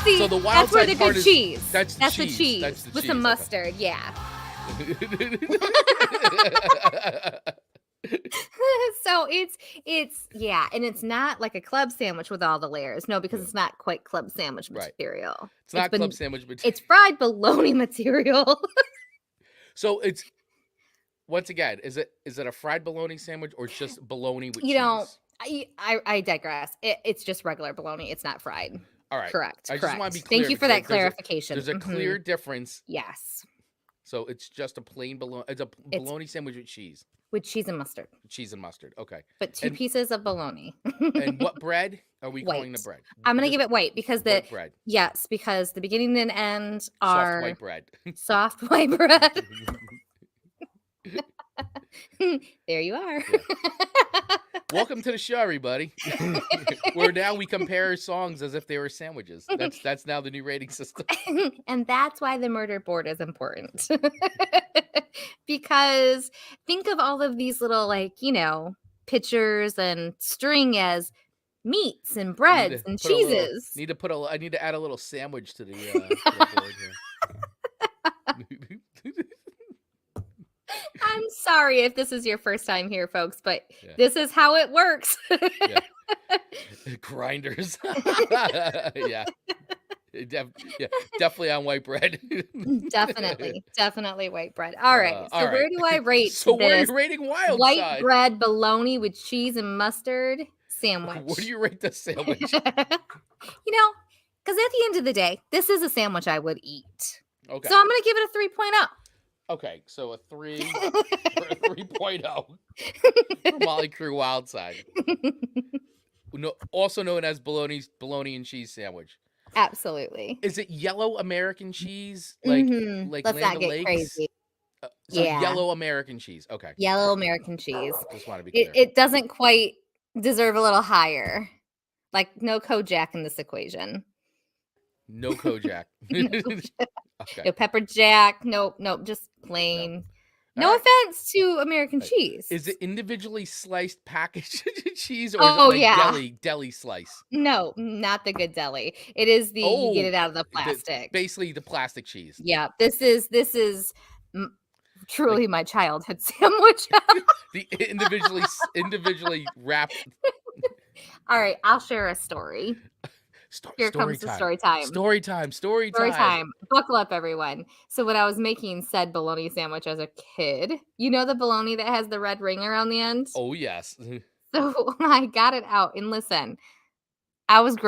See, so the wild that's where side the part good is cheese. That's the cheese. cheese. That's the with cheese. Some mustard, yeah. So it's and it's not like a club sandwich with all the layers. No, because it's not quite club sandwich material. Right. It's not club sandwich material. It's fried bologna material. So it's, once again, is it a fried bologna sandwich or just bologna with cheese? I digress. It's just regular bologna. It's not fried. All right. Correct. I just want to be clear. Thank you for that clarification. There's a clear difference. Yes. So it's just a plain bologna. It's a bologna sandwich with cheese. With cheese and mustard. Cheese and mustard. Okay. But two pieces of bologna. And what bread are we calling the bread? I'm going to give it white because white bread. Yes, because the beginning and end are soft white bread. Soft white bread. There you are. Yeah. Welcome to the show, everybody. Where now we compare songs as if they were sandwiches. That's now the new rating system. And that's why the murder board is important. Because think of all of these little pictures and string as meats and breads and cheeses. I need to add a little sandwich to the board here. I'm sorry if this is your first time here, folks, but Yeah. this is how it works. Yeah. Grinders. Yeah. Definitely on white bread. Definitely white bread. All right. So All right. where do I rate So where are this you rating Wild white Side? bread bologna with cheese and mustard sandwich? What do you rate the sandwich? Because at the end of the day, this is a sandwich I would eat. Okay. So I'm going to give it a 3.0. Okay, so a 3.0 for Mötley Crüe Wild Side. Also known as bologna and cheese sandwich. Absolutely. Is it yellow American cheese? Like Let's Land not of get Lakes? crazy. So Yeah. yellow American cheese. Okay. Yellow American cheese. Just want to be clear. It doesn't quite deserve a little higher. Like no Kojak in this equation. No Kojak. Okay. No pepper jack. Nope. Just plain. No offense to American cheese. Is it individually sliced packaged cheese or is it deli slice? No, not the good deli. It is you get it out of the plastic. Basically the plastic cheese. Yeah, this is truly my childhood sandwich. The individually wrapped. All right, I'll share a story. Here comes the story time. Story time. Buckle up, everyone. So when I was making said bologna sandwich as a kid, you know the bologna that has the red ring around the end? Oh, yes. So I got it out. And listen, I was not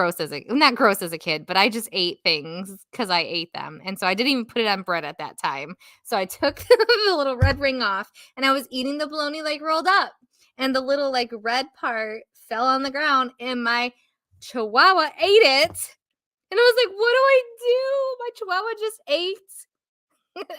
gross as a kid, but I just ate things because I ate them. And so I didn't even put it on bread at that time. So I took the little red ring off and I was eating the bologna like rolled up. And the little like red part fell on the ground and my Chihuahua ate it, and I was like, what do I do? My Chihuahua just ate.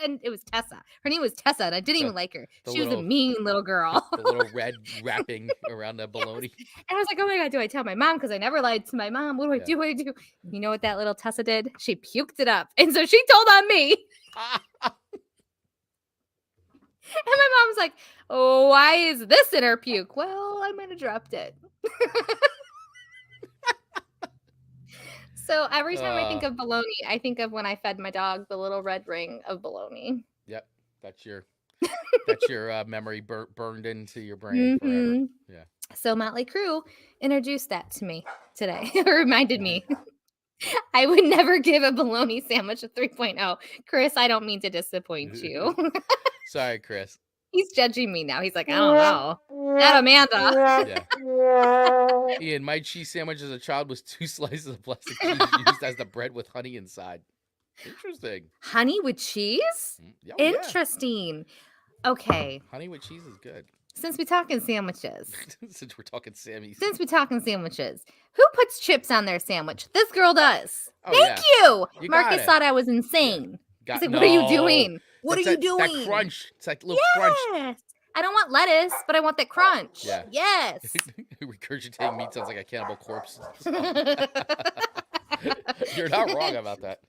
And it was Tessa. Her name was Tessa, and I didn't even like her. She was a mean little girl. The little red wrapping around the bologna. Yes. And I was like, oh my God, do I tell my mom? Because I never lied to my mom. What do I do? What do I do? You know what that little Tessa did? She puked it up. And so she told on me. And my mom's like, oh, why is this in her puke? Well, I might have dropped it. So every time I think of bologna, I think of when I fed my dog the little red ring of bologna. Yep, that's your memory burned into your brain forever. Yeah. So Mötley Crüe introduced that to me today. It reminded me. I would never give a bologna sandwich a 3.0. Chris, I don't mean to disappoint you. Sorry, Chris. He's judging me now. He's like, I don't know. Not Amanda. Yeah. Ian, my cheese sandwich as a child was 2 slices of plastic cheese used as the bread with honey inside. Interesting. Honey with cheese? Oh, interesting. Yeah. Okay. Honey with cheese is good. Since we're talking sandwiches. Since we're talking Sammy's. Who puts chips on their sandwich? This girl does. Oh, Thank you. Marcus thought I was insane. Yeah. He's like, what are you doing? What are you doing? That crunch. It's like a little crunch. I don't want lettuce, but I want that crunch. Yeah. Yes. Regurgitating meat sounds like a cannibal corpse. You're not wrong about that.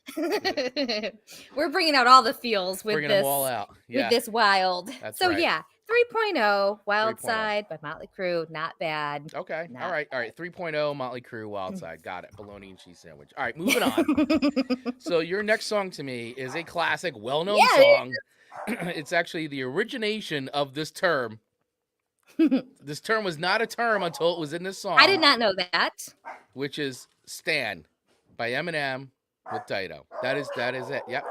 We're bringing out all the feels with them all out. Yeah. With this wild. That's so right. Yeah, 3.0 Wild Side by Mötley Crüe. Not bad. Okay. All right. 3.0 Mötley Crüe Wild Side. Got it. Bologna and cheese sandwich. All right, moving on. So your next song to me is a classic, well-known song. It's actually the origination of this term. This term was not a term until it was in this song. I did not know that. Which is Stan by Eminem with Dido. That is it. Yep.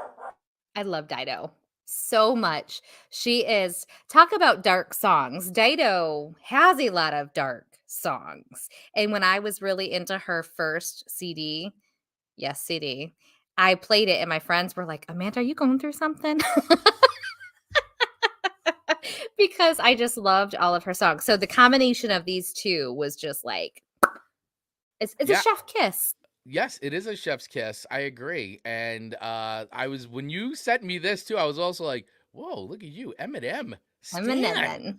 I love Dido so much. She is, talk about dark songs. Dido has a lot of dark songs. And when I was really into her first CD, I played it and my friends were like, Amanda, are you going through something? Because I just loved all of her songs. So the combination of these two was just like, it's a chef kiss. Yes, it is a chef's kiss. I agree. And when you sent me this too, I was also like, whoa, look at you, Eminem. Eminem.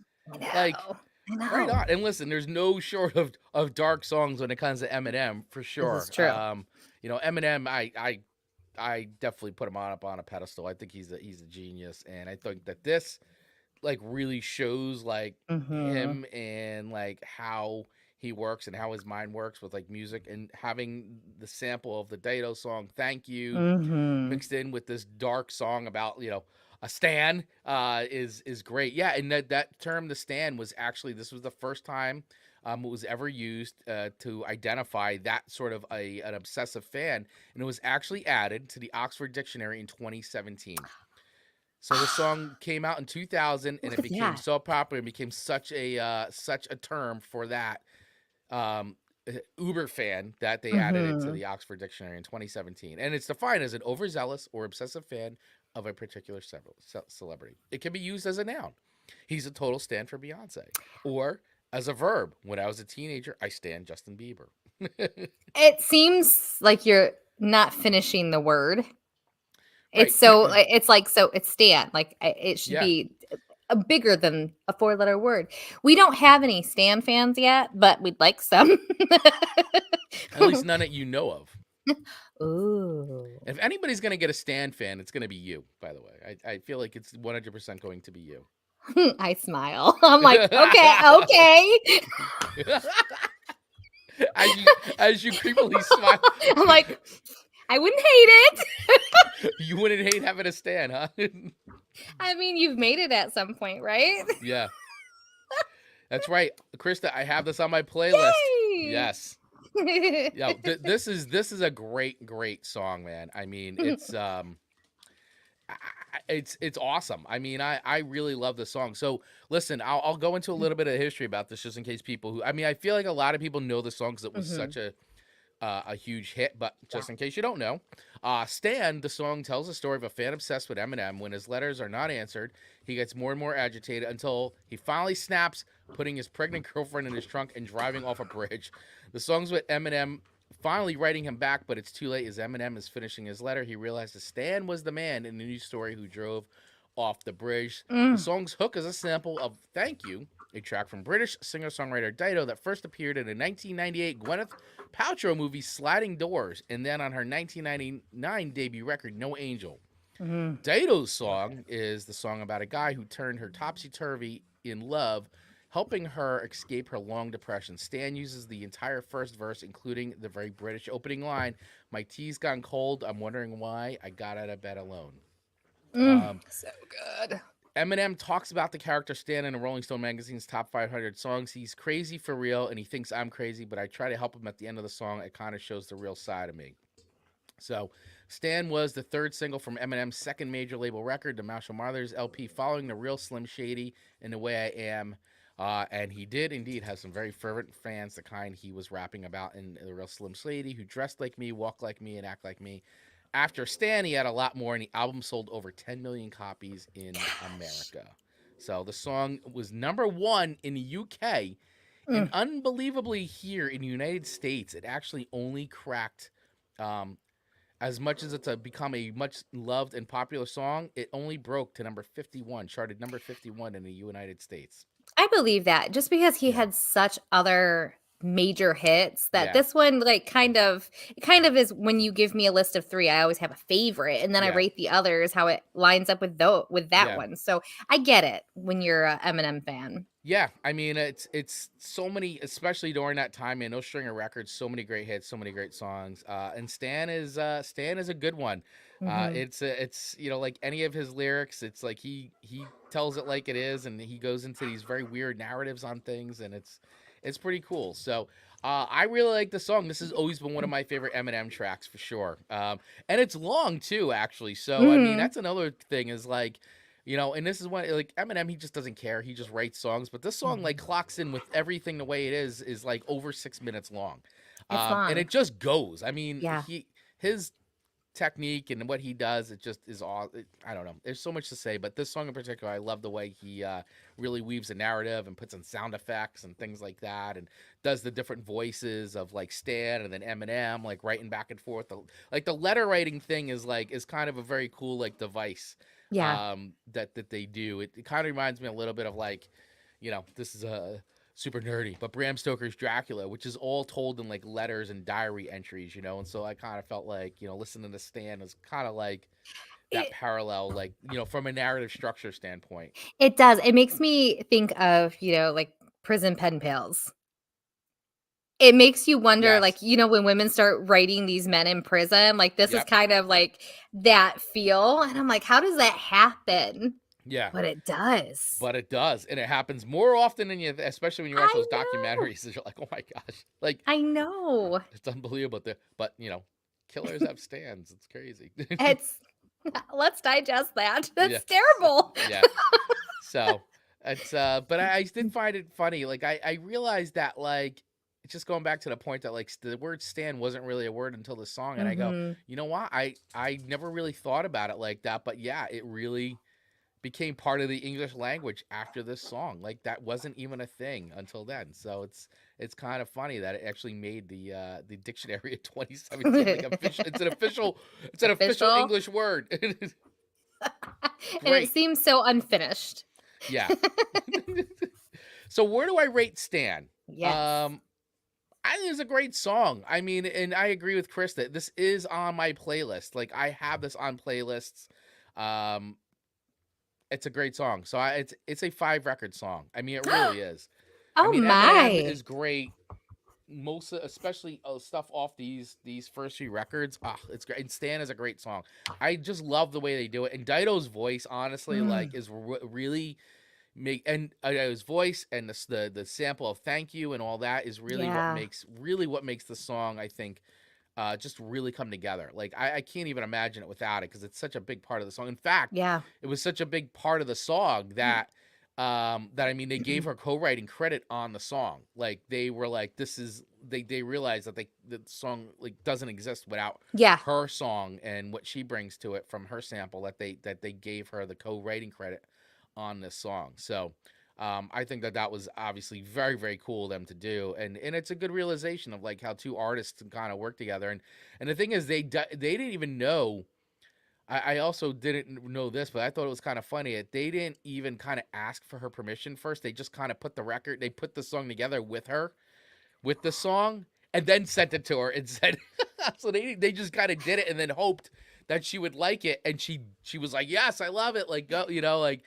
Like, I know. Right on. And listen, there's no short of dark songs when it comes to Eminem, for sure. This is true. Eminem, I definitely put him up on a pedestal. I think he's a genius, and I think that this like really shows like him and like how he works and how his mind works with like music, and having the sample of the Dido song "Thank You" mixed in with this dark song about a stan is great. Yeah, and that term, the stan, was actually, this was the first time it was ever used to identify that sort of an obsessive fan, and it was actually added to the Oxford Dictionary in 2017. So the song came out in 2000, and Look it at became that. so popular and became such a term for that um, uber fan that they added it to Mhm. the Oxford Dictionary in 2017. And it's defined as an overzealous or obsessive fan of a particular celebrity. It can be used as a noun. He's a total stan for Beyonce. Or as a verb. When I was a teenager, I stan Justin Bieber. It seems like you're not finishing the word. Right. It's stan. Like it should Yeah. be bigger than a 4-letter word. We don't have any stan fans yet, but we'd like some. At least none that you know of. Ooh. If anybody's going to get a stan fan, it's going to be you, by the way. I feel like it's 100% going to be you. I smile. I'm like, okay. as you creepily smile. I'm like, I wouldn't hate it. You wouldn't hate having a stan, huh? I mean, you've made it at some point, right? Yeah. That's right. Krista, I have this on my playlist. Yay! Yes. Yo, this is a great song, man. I mean, it's awesome. I mean, I really love the song. So listen, I'll go into a little bit of history about this just in case people who, I mean, I feel like a lot of people know the song because it was such a huge hit, but just in case you don't know, Stan, the song tells the story of a fan obsessed with Eminem. When his letters are not answered, he gets more and more agitated until he finally snaps, putting his pregnant girlfriend in his trunk and driving off a bridge. The song's with Eminem finally writing him back, but it's too late. As Eminem is finishing his letter, he realizes Stan was the man in the news story who drove off the bridge. The song's hook is a sample of Thank You, a track from British singer-songwriter Dido that first appeared in a 1998 Gwyneth Paltrow movie Sliding Doors, and then on her 1999 debut record No Angel. Dido's song is the song about a guy who turned her topsy-turvy in love, helping her escape her long depression. Stan uses the entire first verse, including the very British opening line, "My tea's gone cold, I'm wondering why I got out of bed alone." So good. Eminem talks about the character Stan in a Rolling Stone magazine's top 500 songs. He's crazy for real, and he thinks I'm crazy, but I try to help him at the end of the song. It kind of shows the real side of me. So, Stan was the third single from Eminem's second major label record, the Marshall Mathers LP, following the real Slim Shady in The Way I Am. And he did indeed have some very fervent fans, the kind he was rapping about in The Real Slim Shady, who dressed like me, walk like me, and act like me. After Stan, he had a lot more, and the album sold over 10 million copies in America. So the song was #1 in the UK, and unbelievably here in the United States, it actually only cracked, as much as it's become a much loved and popular song, it only broke to number 51, charted number 51 in the United States. I believe that just because he Yeah. had such other major hits that Yeah. this one kind of is when you give me a list of 3, I always have a favorite and then I Yeah. rate the others how it lines up with that Yeah. one. So I get it when you're a Eminem fan. Yeah, I mean it's so many, especially during that time, man. No String of Records, so many great hits, so many great songs. And Stan is a good one. It's like any of his lyrics, it's like he tells it like it is, and he goes into these very weird narratives on things, and it's pretty cool. So I really like the song. This has always been one of my favorite Eminem tracks for sure. And it's long too, actually. So I mean that's another thing is like. And this is when, like, Eminem, he just doesn't care. He just writes songs. But this song, like, clocks in with everything the way it is like, over 6 minutes long. It's long. And it just goes. I mean, Yeah. his technique and what he does, it just is all, I don't know. There's so much to say. But this song in particular, I love the way he really weaves a narrative and puts in sound effects and things like that. And does the different voices of, like, Stan and then Eminem, like, writing back and forth. Like, the letter writing thing is kind of a very cool, like, device. Yeah. That they do. It kind of reminds me a little bit of, like, this is super nerdy, but Bram Stoker's Dracula, which is all told in, like, letters and diary entries, and so I kind of felt like, listening to Stan was kind of like that parallel, like, from a narrative structure standpoint. It does. It makes me think of, like prison pen pals. it makes you wonder, Yes. like, you know, when women start writing these men in prison, like this is kind of like that feel. And I'm like, how does that happen? Yeah. But it does. But it does. And it happens more often than you, especially when you watch those documentaries. You're like, oh my gosh. Like, I know. It's unbelievable. But, killers have stands. It's crazy. Let's digest that. That's terrible. Yeah. So it's but I did find it funny. Like I realized that, like, it's just going back to the point that, like, the word stand wasn't really a word until the song. And I go, you know what? I never really thought about it like that. But yeah, it really became part of the English language after this song. Like, that wasn't even a thing until then. So it's kind of funny that it actually made the dictionary of 2017. Like, it's an official English word. And it seems so unfinished. Yeah. So where do I rate Stan? Yes. I think it's a great song. I mean, and I agree with Chris that this is on my playlist. Like, I have this on playlists. It's a great song. So it's a 5-record song. I mean, it really is. Oh, I mean, my. Eminem is great. Especially stuff off these first few records. It's great. And Stan is a great song. I just love the way they do it. And Dido's voice, honestly, like, is really his voice and the sample of "Thank You" and all that is really what makes the song, I think, just really come together. Like, I can't even imagine it without it, because it's such a big part of the song. In fact, it was such a big part of the song that I mean, they gave her co-writing credit on the song. Like, they were like, they realized that the song, like, doesn't exist without her song and what she brings to it from her sample, that they gave her the co-writing credit on this song. So I think that was obviously very, very cool of them to do, and it's a good realization of, like, how two artists can kind of work together. And the thing is, they didn't even know. I also didn't know this, but I thought it was kind of funny that they didn't even kind of ask for her permission first. They just kind of put the song together with her, with the song, and then sent it to her and said, so they just kind of did it and then hoped that she would like it. And she was like, yes, I love it. Like, go, like,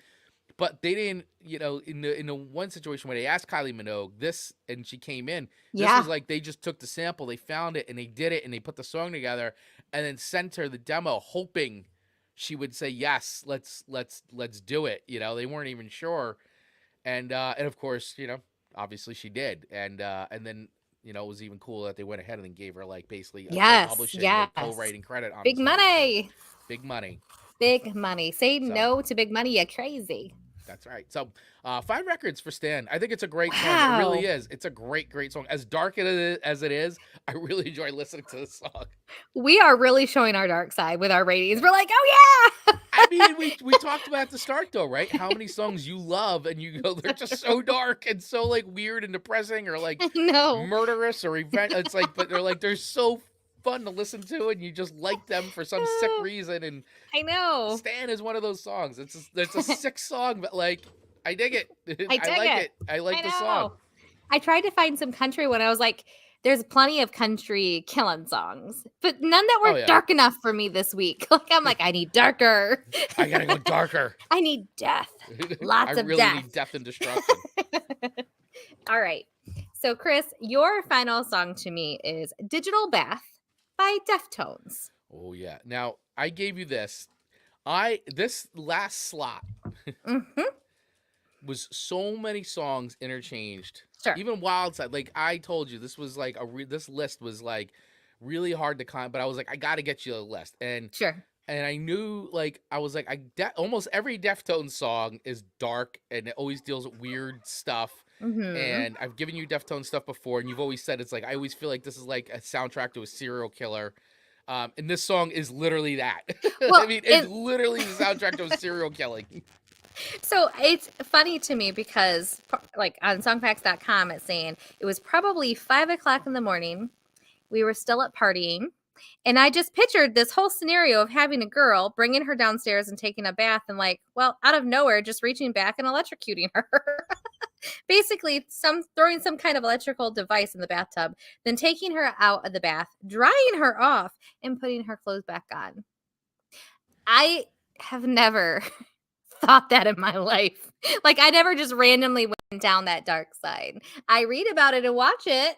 but they didn't, in the one situation where they asked Kylie Minogue this and she came in, this was like, they just took the sample, they found it and they did it and they put the song together and then sent her the demo, hoping she would say, yes, let's do it. They weren't even sure. And of course, obviously she did. And then, it was even cool that they went ahead and then gave her, like, basically publishing and co-writing credit on big money. Big money. Big money. Say no to big money, you crazy. That's right. So 5 records for Stan. I think it's a great song. It really is. It's a great, great song. As dark as it is, I really enjoy listening to this song. We are really showing our dark side with our ratings. We're like, oh yeah. I mean, we talked about at the start, though, right? How many songs you love and you go, they're just so dark and so, like, weird and depressing, or, like, murderous or event. It's like, but they're so fun to listen to, and you just like them for some sick reason. And I know Stan is one of those songs. It's a sick song, but, like, I dig it. I like the song. I tried to find some country when I was like, there's plenty of country killing songs, but none that were dark enough for me this week. Like, I'm like, I need darker. I gotta go darker. I need death. Lots of death. I really need death and destruction. All right. So, Chris, your final song to me is Digital Bath by Deftones. Oh, yeah. Now, I gave you this. This last slot was so many songs interchanged. Sure. Even Wild Side. Like, I told you, this was like this list was, like, really hard to but I was like, I got to get you a list. And sure. And I knew, like, I was like, almost every Deftones song is dark and it always deals with weird stuff. And I've given you Deftones stuff before, and you've always said it's like, I always feel like this is like a soundtrack to a serial killer. And this song is literally that. Well, I mean, it's literally the soundtrack to a serial killing. So it's funny to me because, like, on songfacts.com, it's saying it was probably 5 o'clock in the morning. We were still at partying. And I just pictured this whole scenario of having a girl, bringing her downstairs and taking a bath, and, like, well, out of nowhere, just reaching back and electrocuting her. Basically, throwing some kind of electrical device in the bathtub, then taking her out of the bath, drying her off, and putting her clothes back on. I have never thought that in my life. Like, I never just randomly went down that dark side. I read about it and watch it.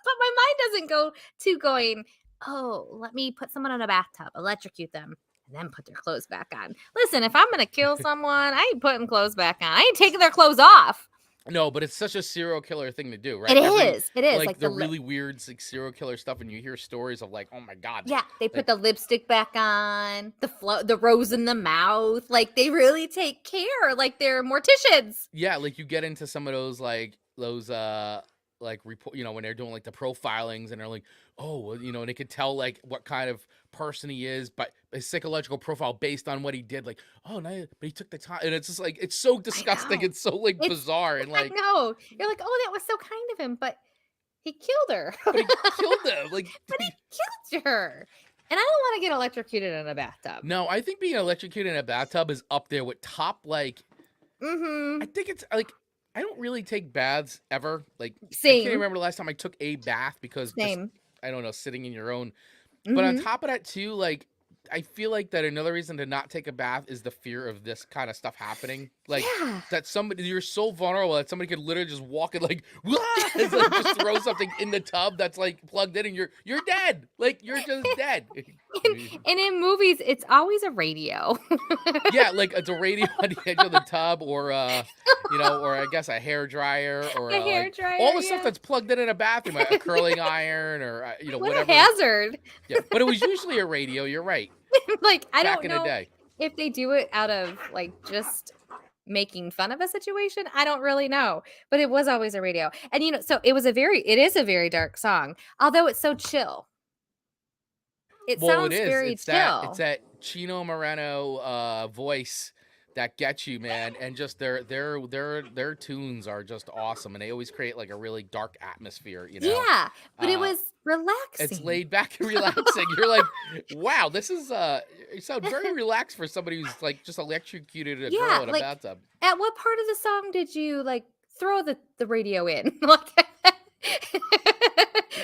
But my mind doesn't go to going, oh, let me put someone in a bathtub, electrocute them, and then put their clothes back on. Listen, if I'm going to kill someone, I ain't putting clothes back on. I ain't taking their clothes off. No, but it's such a serial killer thing to do, right? It is. Like the really weird serial killer stuff, and you hear stories of like, oh my God. Yeah, they put the lipstick back on, the rose in the mouth. Like they really take care, like they're morticians. Yeah, like you get into some of those report, when they're doing like the profilings, and they're like, oh, well, and they could tell like what kind of person he is, but his psychological profile based on what he did. Like, oh no, but he took the time, and it's just like it's so disgusting. It's so like bizarre, and like I know you're like, oh, that was so kind of him, but he killed her. But he killed him, like, but he killed her. And I don't want to get electrocuted in a bathtub. No, I think being electrocuted in a bathtub is up there with top like. I think it's like. I don't really take baths ever. Like, same. I can't remember the last time I took a bath because same. Just, I don't know, sitting in your own. But on top of that too, like, I feel like that another reason to not take a bath is the fear of this kind of stuff happening. Like that you're so vulnerable that somebody could literally just walk in like, and like just throw something in the tub that's like plugged in, and you're dead. Like you're just dead. And in movies, it's always a radio. Yeah, like it's a radio on the edge of the tub, or or I guess a hair dryer, or a hair dryer, all the stuff that's plugged in a bathroom, a curling iron, or what whatever. A hazard. Yeah, but it was usually a radio. You're right. Like I Back don't in know the day. if they do it out of like just making fun of a situation. I don't really know, but it was always a radio. And so it is a very dark song, although it's so chill. It sounds very chill. It's that Chino Moreno voice that gets you, man, and just their tunes are just awesome, and they always create like a really dark atmosphere, Yeah, but it was relaxing. It's laid back and relaxing. You're like, wow, this is you sound very relaxed for somebody who's like just electrocuted a girl in a bathtub. At what part of the song did you like throw the radio in?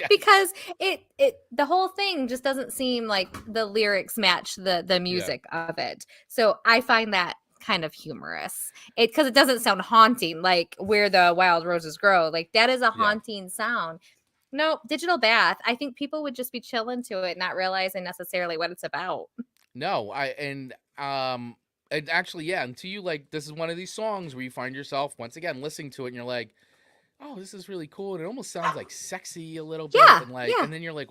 Because the whole thing just doesn't seem like the lyrics match the music of it. So I find that kind of humorous. Because it doesn't sound haunting like Where the Wild Roses Grow. Like that is a haunting sound. No, digital bath. I think people would just be chilling to it, not realizing necessarily what it's about. No, and actually, until you like, this is one of these songs where you find yourself once again listening to it, and you're like, oh, this is really cool. And it almost sounds like sexy a little bit. Yeah, and like, and then you're like,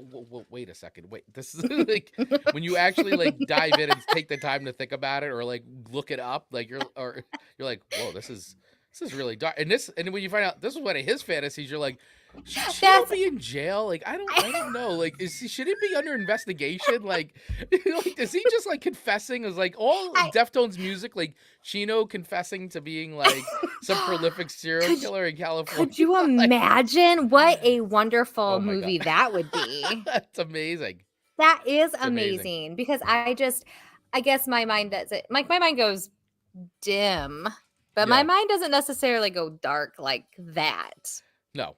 wait a second. Wait, this is like when you actually like dive in and take the time to think about it or like look it up, like you're like, whoa, this is really dark. And when you find out this was one of his fantasies, you're like, should he be in jail? Like, I don't know. Like, should he be under investigation? Like, is he just like confessing? Is like all Deftones music, like Chino confessing to being like some prolific serial killer in California? Could you imagine what a wonderful movie that would be? That's amazing. That is amazing because I guess my mind doesn't like my mind goes dim, but my mind doesn't necessarily go dark like that. No.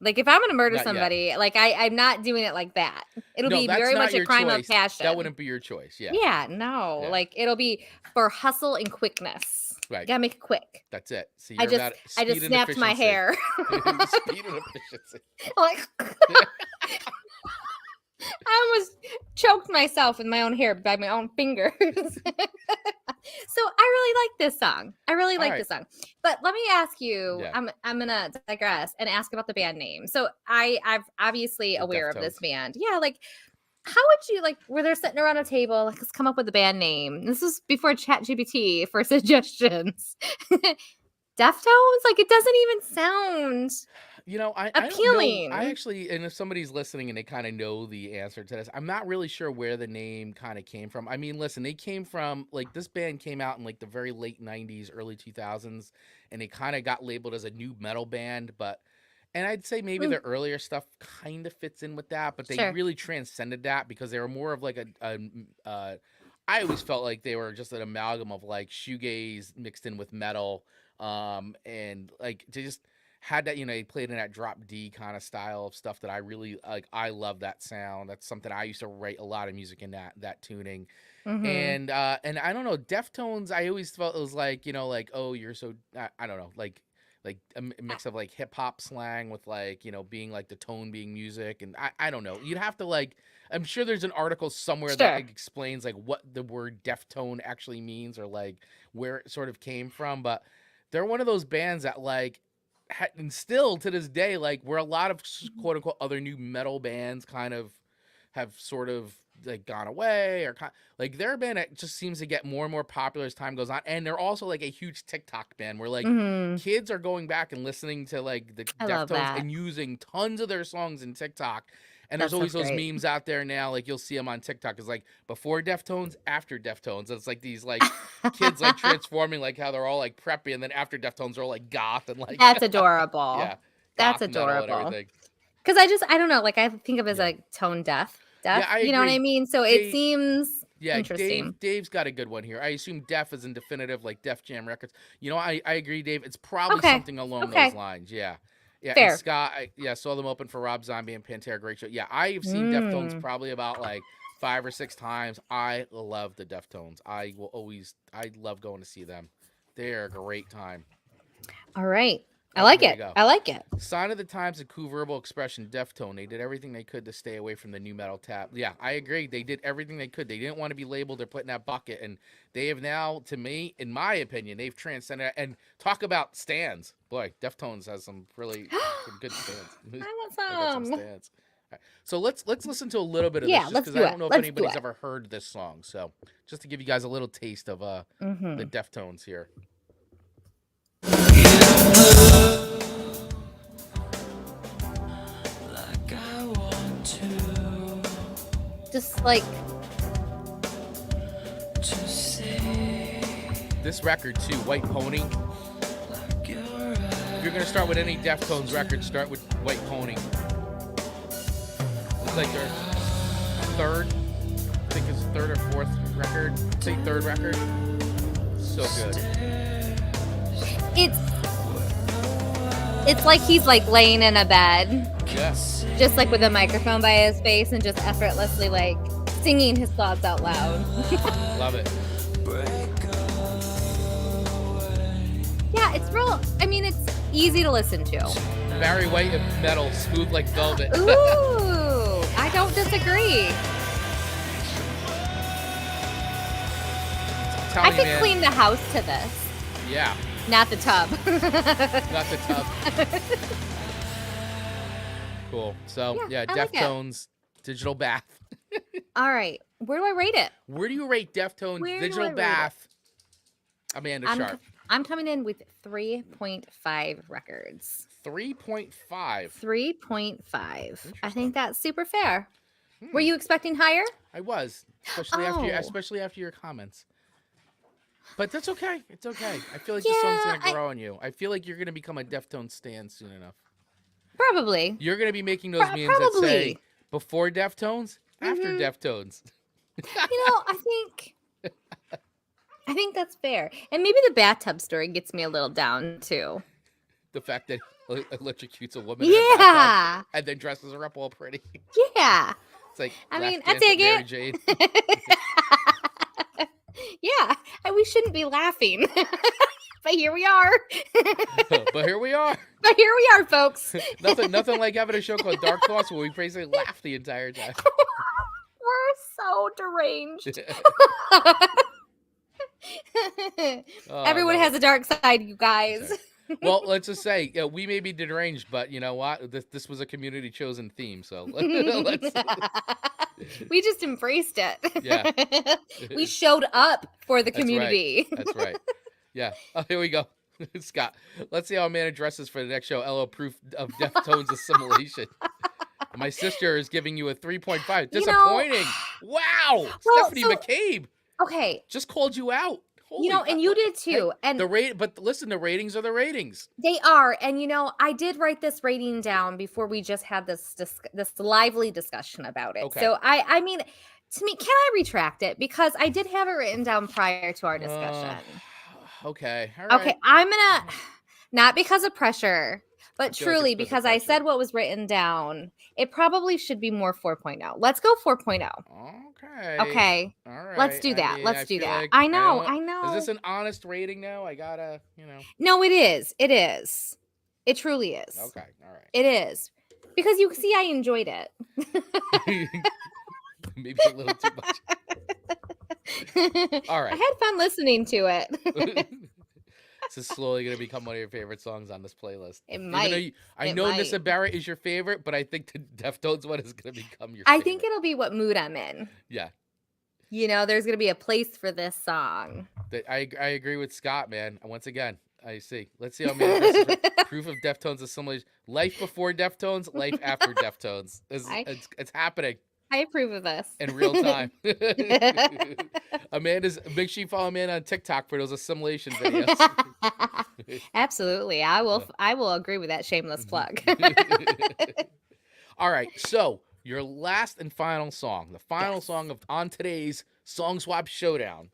Like if I'm going to murder somebody, like I'm not doing it like that. It'll be very much a crime of passion. That wouldn't be your choice. Yeah. Yeah. No. Yeah. Like it'll be for hustle and quickness. Right. You gotta make it quick. That's it. See, I just snapped my hair. Speed and efficiency. Like I almost choked myself with my own hair by my own fingers. So I really like this song. This song. But let me ask you, I'm gonna digress and ask about the band name. So I've obviously aware of this band. Yeah, like how would you like where they're sitting around a table, like let's come up with a band name. This was before ChatGPT for suggestions. Deftones? Like it doesn't even sound appealing. I don't know. I actually, and if somebody's listening and they kind of know the answer to this, I'm not really sure where the name kind of came from. I mean, listen, they came from like this band came out in like the very late 90s, early 2000s, and they kind of got labeled as a new metal band, and I'd say maybe their earlier stuff kind of fits in with that, but they really transcended that because they were more of like I always felt like they were just an amalgam of like shoegaze mixed in with metal, and like they just had that, they played in that drop D kind of style of stuff that I really like. I love that sound. That's something I used to write a lot of music in that tuning. And I don't know, Deftones, I always felt it was like, like, oh, you're so, I don't know, like like a mix of like hip hop slang with like, you know, being like the tone being music. And I don't know. You'd have to like, I'm sure there's an article somewhere that like, explains like what the word deftone actually means or like where it sort of came from. But they're one of those bands that like, and still to this day, like where a lot of quote unquote other new metal bands kind of have sort of like gone away or like they're a band that just seems to get more and more popular as time goes on. And they're also like a huge TikTok band where like kids are going back and listening to like the Deftones and using tons of their songs in TikTok. And there's always those memes out there now, like you'll see them on TikTok. It's like before Deftones, after Deftones. It's like these like kids like transforming, like how they're all like preppy, and then after Deftones are all like goth and like that's adorable. Yeah, that's adorable. Because I don't know, like I think of it as like tone deaf. Yeah, you know what I mean? So it seems interesting. Dave's got a good one here. I assume Def is in definitive, like Def Jam Records. You know, I agree, Dave. It's probably something along those lines. Yeah. Yeah, fair. And Scott, saw them open for Rob Zombie and Pantera. Great show. Yeah, I've seen Deftones probably about like 5 or 6 times. I love the Deftones. I love going to see them. They're a great time. All right. I like it. I like it. Sign of the Times and Coup Verbal Expression, Deftone. They did everything they could to stay away from the new metal tap. Yeah, I agree. They did everything they could. They didn't want to be labeled or put in that bucket. And they have now, to me, in my opinion, they've transcended it. And talk about stands. Boy, Deftones has some really some good stands. I want some. Stands. Right. So let's listen to a little bit of this, just because I don't know if anybody's ever heard this song. So just to give you guys a little taste of the Deftones here. Just like this record too, White Pony. If you're gonna start with any Deftones record, start with White Pony. It's like their third, I think it's third or fourth record. Say third record. So good. It's like he's like laying in a bed. Yes. Just like with a microphone by his face and just effortlessly like singing his thoughts out loud. Love it. Yeah, it's real. I mean, it's easy to listen to. Barry White of metal, smooth like velvet. Ooh, I don't disagree. I could clean the house to this. Yeah. Not the tub. Not the tub. Cool. So, Deftones, like Digital Bath. All right. Where do I rate it? Where do you rate Deftones Digital Bath? Amanda Sharp. I'm coming in with 3.5 records. 3.5. 3.5. I think that's super fair. Were you expecting higher? I was, especially after your comments. But that's okay. It's okay. I feel like the song's going to grow on you. I feel like you're going to become a Deftones stan soon enough. Probably. You're going to be making those memes that say before Deftones, after Deftones. I think that's fair. And maybe the bathtub story gets me a little down too. The fact that he electrocutes a woman in a bathtub and then dresses her up all pretty. Yeah. It's like, I take it. Yeah, and we shouldn't be laughing. But here we are. But here we are, folks. nothing like having a show called Dark Thoughts where we basically laugh the entire time. We're so deranged. Everyone has a dark side, you guys. Sorry. Well, let's just say we may be deranged, but you know what? This was a community chosen theme, so let's. We just embraced it. Yeah. We showed up for the community. That's right. Yeah. Oh, here we go. Scott, let's see how a man addresses for the next show. LO proof of Deftones assimilation. My sister is giving you a 3.5. Disappointing. Wow. Stephanie McCabe. Okay. Just called you out. Holy and you did too. Hey, and but listen, the ratings are the ratings. They are. And I did write this rating down before we just had this lively discussion about it. Okay. So I mean, to me, can I retract it? Because I did have it written down prior to our discussion. Okay. All right. Okay. I'm gonna, not because of pressure, But feel like truly, it's 'cause of because I pressure. said what was written down, it probably should be more 4.0. Let's go 4.0. Okay. Okay. All right. Let's do I that. mean, I Let's do feel that. like I I know. don't. I Is this know. an honest rating now? I gotta, No, it is. It is. It truly is. Okay. All right. It is. Because you see, I enjoyed it. Maybe a little too much. All right. I had fun listening to it. This is slowly going to become one of your favorite songs on this playlist. It Even might. though I It know might. Nessa Barrett is your favorite, but I think the Deftones one is going to become your I favorite. think it'll be what mood I'm in. Yeah. There's going to be a place for this song. I agree with Scott, man. Once again, I see. Let's see how many proof of Deftones assimilation. Life before Deftones, life after Deftones. It's happening. I approve of this. In real time. Make sure you follow Amanda on TikTok for those assimilation videos. Absolutely. I will agree with that shameless plug. All right. So your last and final song, the final song on today's Song Swap Showdown.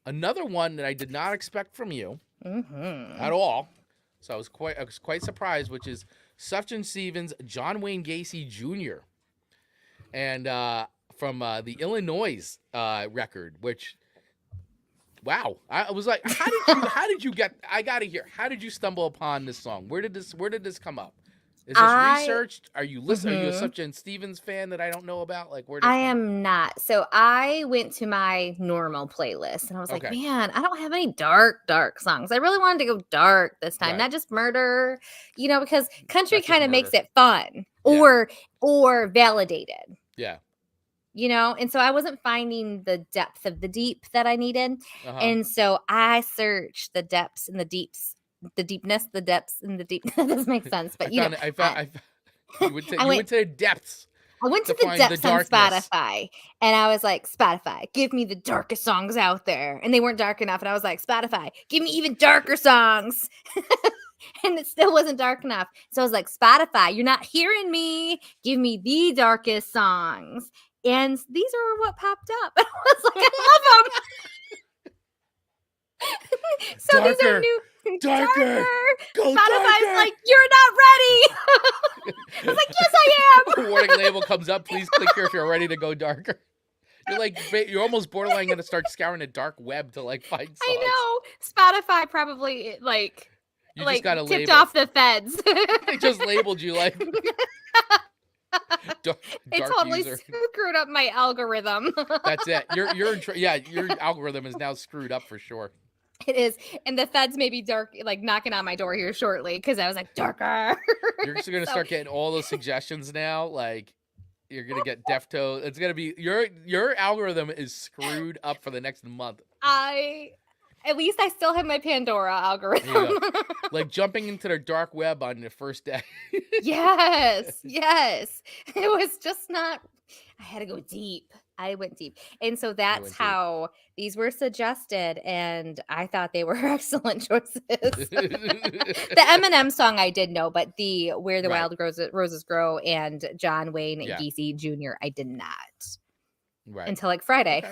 Another one that I did not expect from you at all. So I was quite surprised, which is Sufjan Stevens, John Wayne Gacy Jr. And from the Illinois record, which, wow, I was like, how did you get? I gotta hear. How did you stumble upon this song? Where did this come up? Is this researched? Are you listening? Are you a Sufjan Stevens fan that I don't know about? Like, where? I am not. So I went to my normal playlist and I was like, man, I don't have any dark songs. I really wanted to go dark this time, not just murder, because country kind of makes it fun or validated. Yeah. And so I wasn't finding the depth of the deep that I needed. And so I searched the depths and the deeps. The deepness, the depths, and the deep. That doesn't make sense, but you went to the depths. I went to the depths on Spotify, and I was like, Spotify, give me the darkest songs out there, and they weren't dark enough. And I was like, Spotify, give me even darker songs, and it still wasn't dark enough. So I was like, Spotify, you're not hearing me. Give me the darkest songs, and these are what popped up. And I was like, I love them. So darker, these are new. Darker. Go Spotify's darker. like, you're not ready. I was like, yes, I am. The warning label comes up. Please click here if you're ready to go darker. You're almost borderline going to start scouring a dark web to find songs. I know. Spotify probably you just got tipped label. off the feds. They just labeled you like dark it totally user. screwed up my algorithm. That's it. You're in your algorithm is now screwed up for sure. It is, and the feds may be dark, knocking on my door here shortly because I was like, darker. You're just gonna start getting all those suggestions now. You're gonna get Deftones. It's gonna be your algorithm is screwed up for the next month. At least I still have my Pandora algorithm. Jumping into the dark web on the first day. Yes. It was just not. I had to go deep. I went deep. And so that's how these were suggested. And I thought they were excellent choices. The Eminem song I did know, but the Where the Wild Roses Grow and John Wayne Gacy Jr. I did not. Right. Until Friday.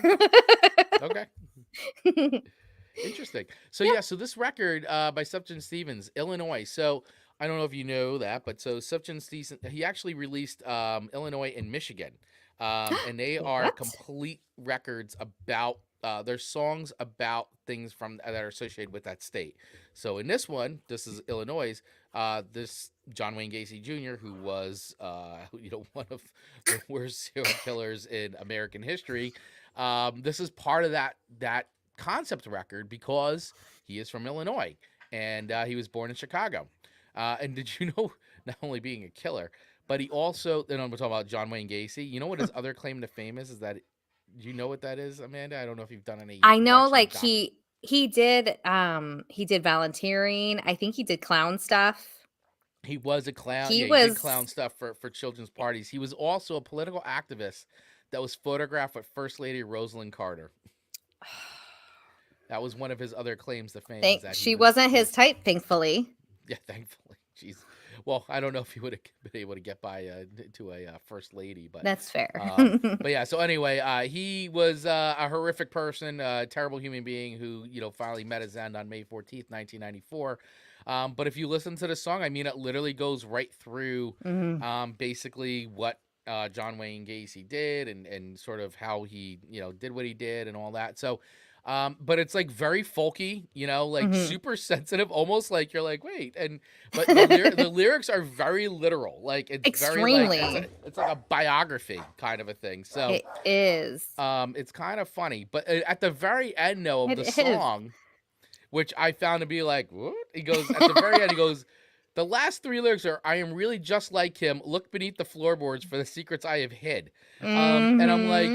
Okay. Interesting. So so this record by Sufjan Stevens, Illinois. So I don't know if you know that, but so Sufjan Stevens, he actually released Illinois and Michigan. And they are complete records about their songs about things that are associated with that state. So in this one, this is Illinois. This John Wayne Gacy Jr., who was one of the worst serial killers in American history. This is part of that concept record because he is from Illinois and he was born in Chicago. And did you know, not only being a killer, but he also, then I'm talking about John Wayne Gacy. You know what his other claim to fame is? Do you know what that is, Amanda? I don't know if you've done any. I know, he did volunteering. I think he did clown stuff. He was a clown. He did clown stuff for children's parties. He was also a political activist that was photographed with First Lady Rosalind Carter. That was one of his other claims to fame. She wasn't his type, thankfully. Yeah, thankfully. Jeez. Well, I don't know if he would have been able to get by to a first lady, but that's fair. But yeah, so anyway, he was a horrific person, a terrible human being who, finally met his end on May 14th, 1994. But if you listen to the song, I mean, it literally goes right through basically what John Wayne Gacy did and sort of how he, did what he did and all that. So, but it's like very folky, like super sensitive, almost like you're like, wait. But the lyrics are very literal. Like it's extremely. very like, it's like a biography kind of a thing. So it is. It's kind of funny. But at the very end, though, of the song, which I found to be like, what? He goes, at the very end, he goes, the last 3 lyrics are, I am really just like him. Look beneath the floorboards for the secrets I have hid. And I'm like,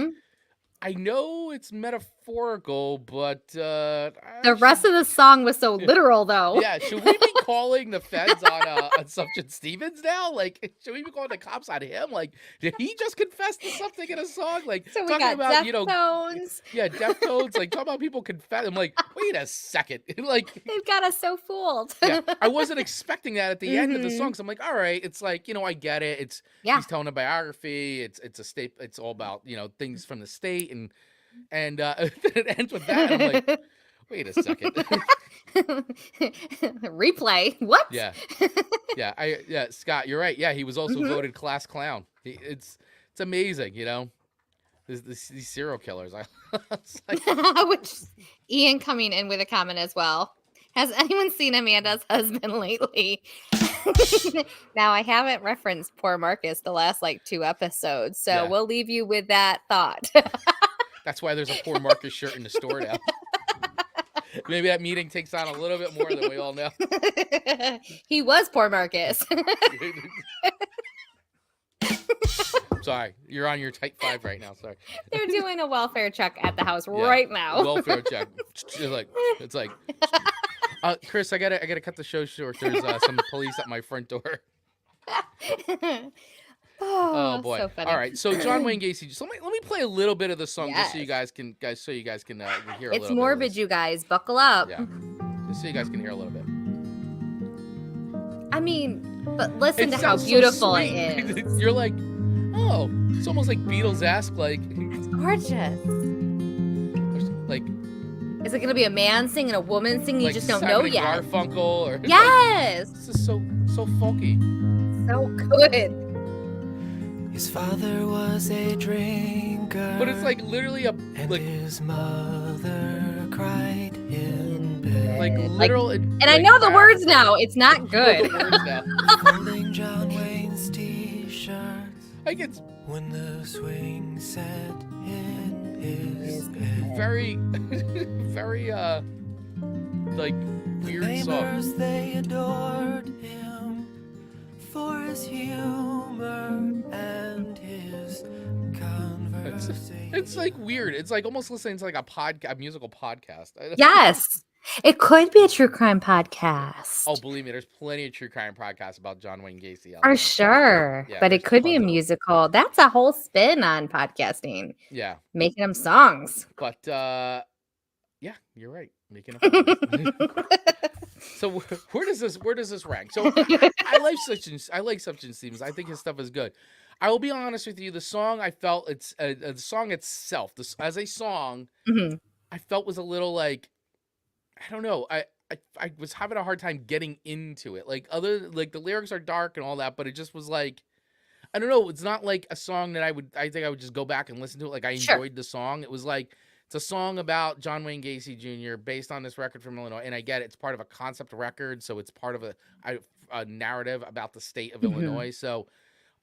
I know it's metaphorical, but the rest of the song was so literal, though. Yeah, should we be calling the feds on Sufjan Stevens now? Like, should we be calling the cops on him? Like, did he just confess to something in a song? Like, so we talking got about Deftones. Yeah, Deftones. Like, talking about people confess. I'm like, wait a second. Like, they've got us so fooled. Yeah, I wasn't expecting that at the end of the song. So I'm like, all right, it's like, I get it. He's telling a biography. It's a state. It's all about things from the state. And it ends with that. And I'm like, wait a second. Replay. What? Yeah. Scott, you're right. Yeah, he was also voted class clown. It's amazing, these serial killers. Which Ian coming in with a comment as well. Has anyone seen Amanda's husband lately? Now, I haven't referenced poor Marcus the last 2 episodes, so we'll leave you with that thought. That's why there's a poor Marcus shirt in the store now. Maybe that meeting takes on a little bit more than we all know. He was poor Marcus. Sorry, you're on your type 5 right now. Sorry. They're doing a welfare check at the house right now. Welfare check. It's like, Chris, I gotta cut the show short. There's some police at my front door. Oh boy! So funny. All right, so John Wayne Gacy. Just let me play a little bit of the song, just so you guys can hear a little bit. It's morbid, you guys. Buckle up. Yeah, just so you guys can hear a little bit. I mean, but listen to how beautiful it is. You're like, oh, it's almost like Beatles-esque. Like, it's gorgeous. Like, is it gonna be a man singing, a woman singing? You just don't know yet. Garfunkel, or yes. This is so folky. So good. His father was a drinker, but it's like literally and his mother cried in bed. Like literal. And I know the words now. It's not good. Folding John Wayne's t-shirts. Like it's when the swing set in his bed. Very, very like weird the song. Neighbors, they adored him for his humor and his conversation. It's like weird. It's like almost listening to like a musical podcast. Yes. It could be a true crime podcast. Oh, believe me, there's plenty of true crime podcasts about John Wayne Gacy. For sure. Yeah, but it could be a musical. That's a whole spin on podcasting. Yeah. Making them songs. But yeah, you're right. Making them So where does this rank? So I like Sufjan Stevens. I think his stuff is good. I will be honest with you. The song, I felt the song itself, as a song, I felt was a little like, I don't know. I was having a hard time getting into it. Like the lyrics are dark and all that, but it just was like, I don't know. It's not like a song that I think I would just go back and listen to it. Like I enjoyed the song. It was like, it's a song about John Wayne Gacy Jr. based on this record from Illinois. And I get it. It's part of a concept record. So it's part of a narrative about the state of Illinois. So,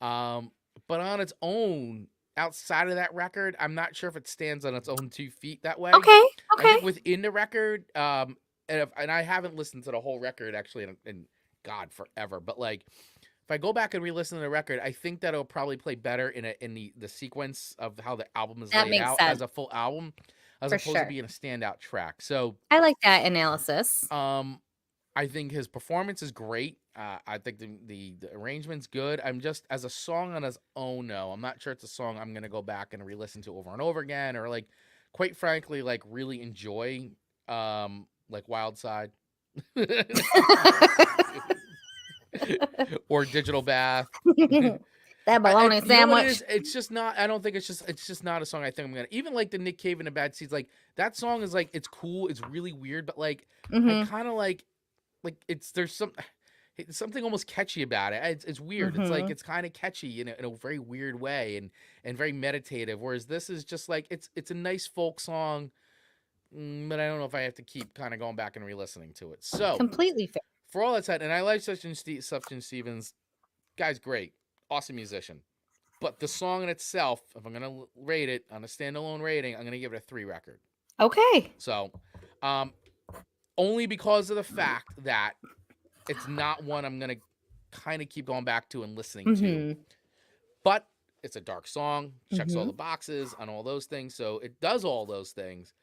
but on its own, outside of that record, I'm not sure if it stands on its own 2 feet that way. Okay. I think within the record, and I haven't listened to the whole record actually in God forever, but like if I go back and re-listen to the record, I think that it'll probably play better in the sequence of how the album is laid out as a full album, as opposed to being a standout track. So I like that analysis. I think his performance is great. I think the arrangement's good. I'm just, as a song on its own, no, I'm not sure it's a song I'm gonna go back and re-listen to over and over again, or like, quite frankly, like really enjoy, like Wild Side, or Digital Bath. That bologna sandwich. It's just not. I don't think it's just not a song I think I'm gonna. Even like the Nick Cave and the Bad Seeds, like that song is like, it's cool. It's really weird, but like I kind of like. like there's something almost catchy about it. It's weird. It's like it's kind of catchy in a very weird way and very meditative. Whereas this is just like it's a nice folk song, but I don't know if I have to keep kind of going back and re-listening to it. So Completely fair. for all that said, and I like Sufjan Stevens, guy's great, awesome musician. But the song in itself, if I'm gonna rate it on a standalone rating, I'm gonna give it a 3 record. Okay. So, only because of the fact that it's not one I'm going to kind of keep going back to and listening to. But it's a dark song, checks all the boxes on all those things. So it does all those things.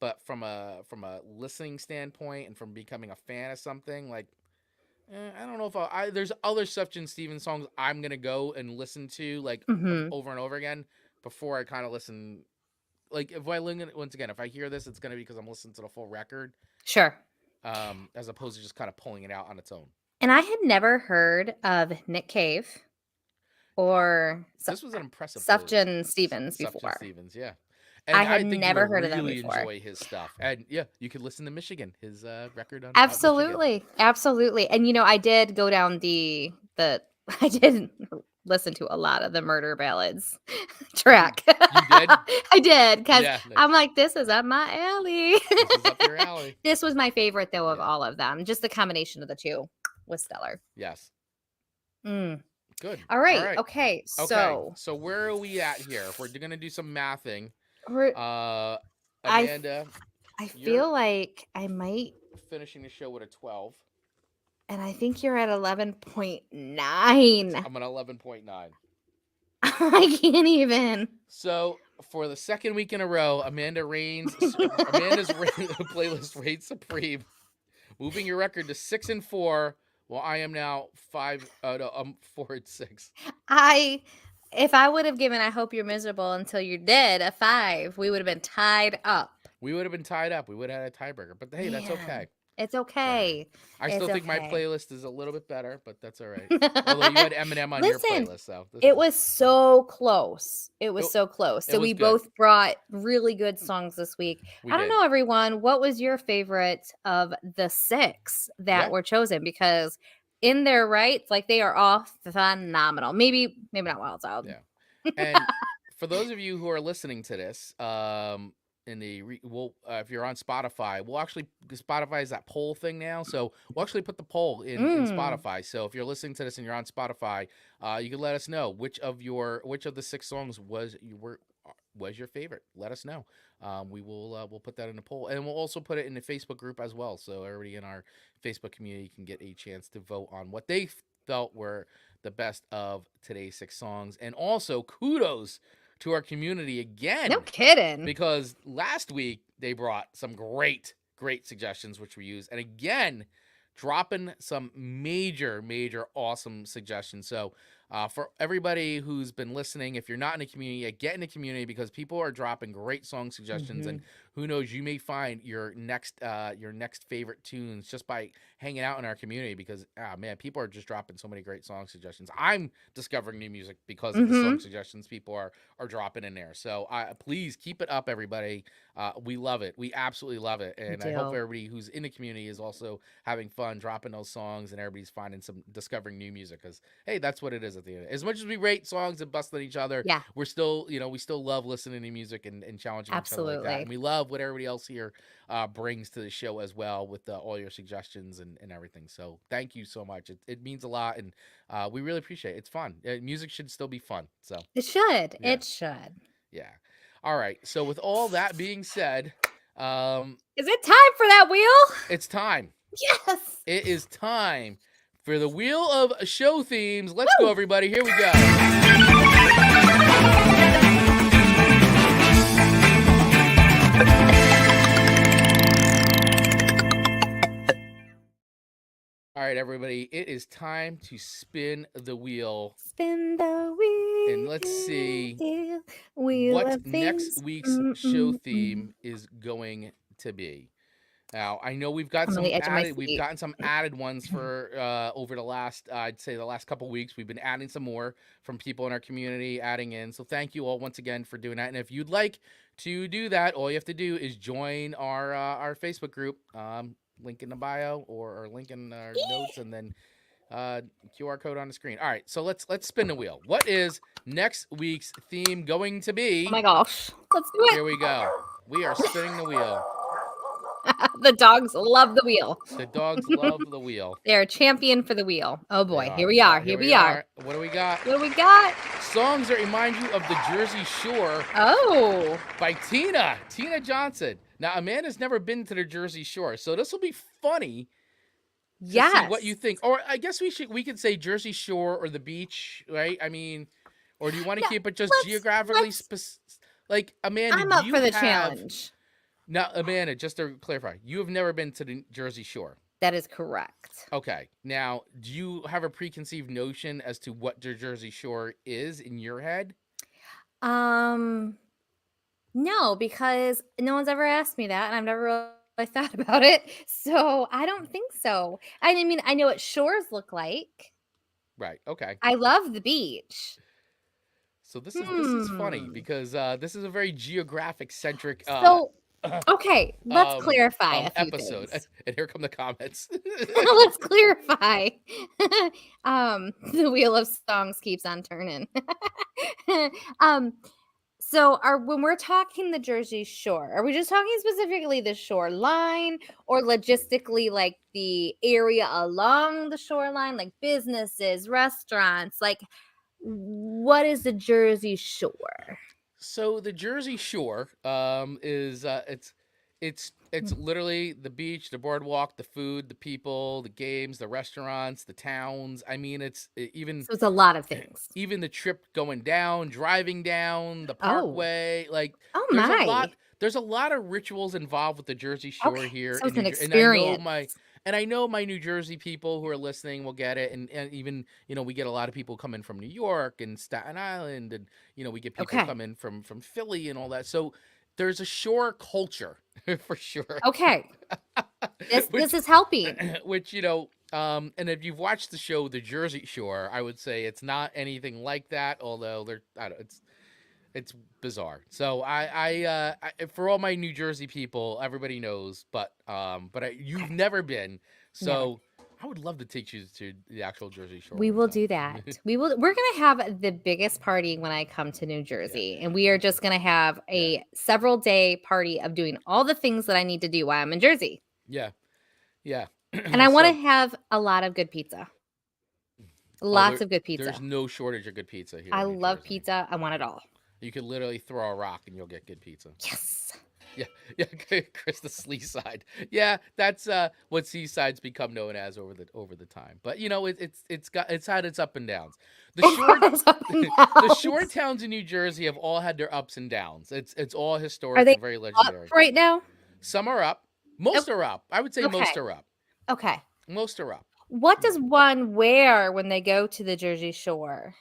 But from a listening standpoint and from becoming a fan of something, like, I don't know if there's other Sufjan Stevens songs I'm going to go and listen to, like, over and over again before I kind of listen. Like, once again, if I hear this, it's going to be because I'm listening to the full record. Sure. As opposed to just kind of pulling it out on its own. And I had never heard of Nick Cave or this was an impressive Sufjan Stevens before. Sufjan Stevens, yeah. And I had think never you heard of them really before. Enjoy his stuff, and yeah, you could listen to Michigan, his record on. Absolutely. And you know, I did go down I did listen to a lot of the Murder Ballads track. You did? I did, because I'm like, this is up my alley. This is up your alley. This was my favorite, though, of all of them. Just the combination of the two was stellar. Yes. Good. All right. Okay. So where are we at here? We're going to do some mathing. Amanda, I feel like I might finishing the show with a 12. And I think you're at 11.9. I'm at 11.9. I can't even. So for the second week in a row, Amanda's playlist reigns supreme, moving your record to 6 and 4. Well, I am now 5. I'm 4 and 6. If I would have given "I Hope You're Miserable Until You're Dead" a 5, we would have been tied up. We would have been tied up. We would have had a tiebreaker. But hey, that's okay. It's okay. I still think my playlist is a little bit better, but that's all right. Although you had Eminem on your playlist, so it was so close. It was so close. So we both brought really good songs this week. I don't know, everyone. What was your favorite of the 6 that were chosen? Because in their rights, like, they are all phenomenal. Maybe not Wild Child. Yeah. And for those of you who are listening to this, if you're on Spotify, Spotify is that poll thing now, so we'll actually put the poll in Spotify. So if you're listening to this and you're on Spotify, you can let us know which of the 6 songs was your favorite. Let us know. We'll put that in the poll, and we'll also put it in the Facebook group as well, so everybody in our Facebook community can get a chance to vote on what they felt were the best of today's 6 songs. And also kudos to our community again. No kidding. Because last week they brought some great suggestions, which we use. And again, dropping some major awesome suggestions. So for everybody who's been listening, if you're not in the community, get in the community, because people are dropping great song suggestions. And who knows, you may find your next favorite tunes just by hanging out in our community, because man, people are just dropping so many great song suggestions. I'm discovering new music because of the song suggestions people are dropping in there. So please keep it up, everybody. We love it. We absolutely love it. And I hope everybody who's in the community is also having fun dropping those songs, and everybody's discovering new music, because hey, that's what it is at the end. As much as we rate songs and bust at each other, we're still, we still love listening to music and challenging each other like that. And we love what everybody else here brings to the show as well, with all your suggestions and everything. So thank you so much. It means a lot, and we really appreciate it. It's fun. Music should still be fun. So it should. Yeah. It should. Yeah. All right. So with all that being said, is it time for that wheel? It's time. Yes. It is time for the wheel of show themes. Let's go, everybody. Here we go. All right, everybody, it is time to spin the wheel. Spin the wheel. And let's see what next week's show theme is going to be. Now, I know we've got gotten some added ones for over the last, I'd say the last couple weeks. We've been adding some more from people in our community, adding in. So thank you all once again for doing that. And if you'd like to do that, all you have to do is join our Facebook group. link in the bio or link in our notes, and then QR code on the screen. All right, so let's spin the wheel. What is next week's theme going to be? Oh my gosh. Let's do it. Here we go. We are spinning the wheel. The dogs love the wheel. The dogs love the wheel. They're a champion for the wheel. Oh boy, here we So are. Here we are. What do we got? What do we got? Songs that remind you of the Jersey Shore. Oh. By Tina Johnson. Now, Amanda's never been to the Jersey Shore, so this will be funny. Yes. See what you think. Or I guess we could say Jersey Shore or the beach, right? I mean, or do you want to keep it just geographically specific? Like, Amanda, I'm up for the challenge. Now, Amanda, just to clarify, you have never been to the Jersey Shore. That is correct. Okay. Now, do you have a preconceived notion as to what the Jersey Shore is in your head? No, because no one's ever asked me that, and I've never really thought about it. So I don't think so. I mean, I know what shores look like. Right. Okay. I love the beach. So this is funny because this is a very geographic centric. Okay, let's clarify a few episode. things. And here come the comments. Let's clarify. The wheel of songs keeps on turning. So when we're talking the Jersey Shore, are we just talking specifically the shoreline or logistically like the area along the shoreline, like businesses, restaurants? Like, what is the Jersey Shore? So the Jersey Shore is it's literally the beach, the boardwalk, the food, the people, the games, the restaurants, the towns. I mean, so it's a lot of things. Even the trip going down, driving down the parkway, like there's a lot of rituals involved with the Jersey Shore here. So it's an experience. And I know my New Jersey people who are listening will get it. And even, we get a lot of people coming from New York and Staten Island. And, we get people coming from Philly and all that. So there's a shore culture for sure. Okay. This is helping. Which, and if you've watched the show, The Jersey Shore, I would say it's not anything like that. Although it's bizarre. So I for all my New Jersey people, everybody knows, but you've never been. So I would love to take you to the actual Jersey Shore. We will do that. We're going to have the biggest party when I come to New Jersey, and we are just going to have a several day party of doing all the things that I need to do while I'm in Jersey. Yeah. Yeah. And I want to have a lot of good pizza. Lots of good pizza. There's no shortage of good pizza here. I love pizza. I want it all. You could literally throw a rock and you'll get good pizza. Yes. Yeah, Chris, the Seaside. Yeah, that's what Seaside's become known as over the time. But it's had its up and downs. The shore towns in New Jersey have all had their ups and downs. It's all historic and very legendary. Up right now? Some are up. Most are up. I would say most are up. Okay. Most are up. What does one wear when they go to the Jersey Shore?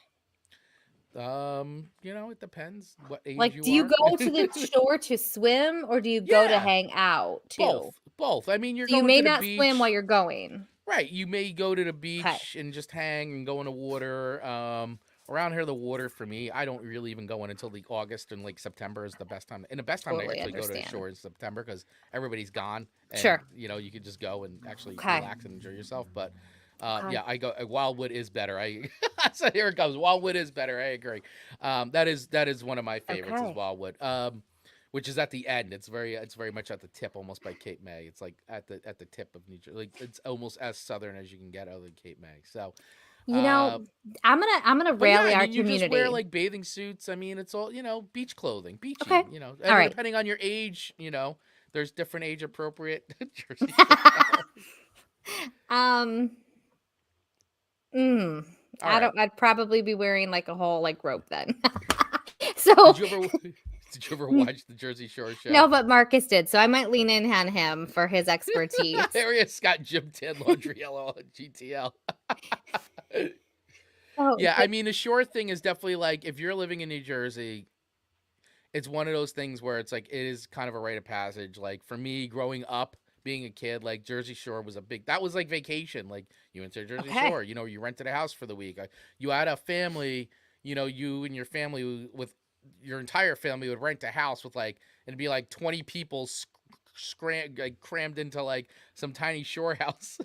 It depends what age you are. Do you go to the shore to swim or do you go to hang out too? Both. I mean, you may not swim while you're going. Right. You may go to the beach and just hang and go in the water. Around here, the water for me, I don't really even go in until the August and September is the best time. And the best time to actually go to the shore is September because everybody's gone. And, sure. You could just go and actually relax and enjoy yourself. But I go. Wildwood is better. So here it comes. Wildwood is better. I agree. That is one of my favorites is Wildwood. Which is at the end. It's very much at the tip, almost by Cape May. It's like at the tip of New Jersey. Like it's almost as southern as you can get other than Cape May. So. I'm gonna rally our community. You just wear bathing suits. I mean, it's all beach clothing, beachy. Okay. All right. Depending on your age, there's different age appropriate jerseys. I'd probably be wearing a whole rope then. So did you ever watch the Jersey Shore show? No, but Marcus did, so I might lean in on him for his expertise. There he is, Scott Jim Tin Laundriello on GTL. I mean, the shore thing is definitely if you're living in New Jersey, it's one of those things where it's it is kind of a rite of passage. Like for me, growing up, being a kid, Jersey Shore was that was vacation. You went to Jersey Shore, you rented a house for the week. You had a family, you and your family with your entire family would rent a house with it'd be 20 people crammed into like some tiny shore house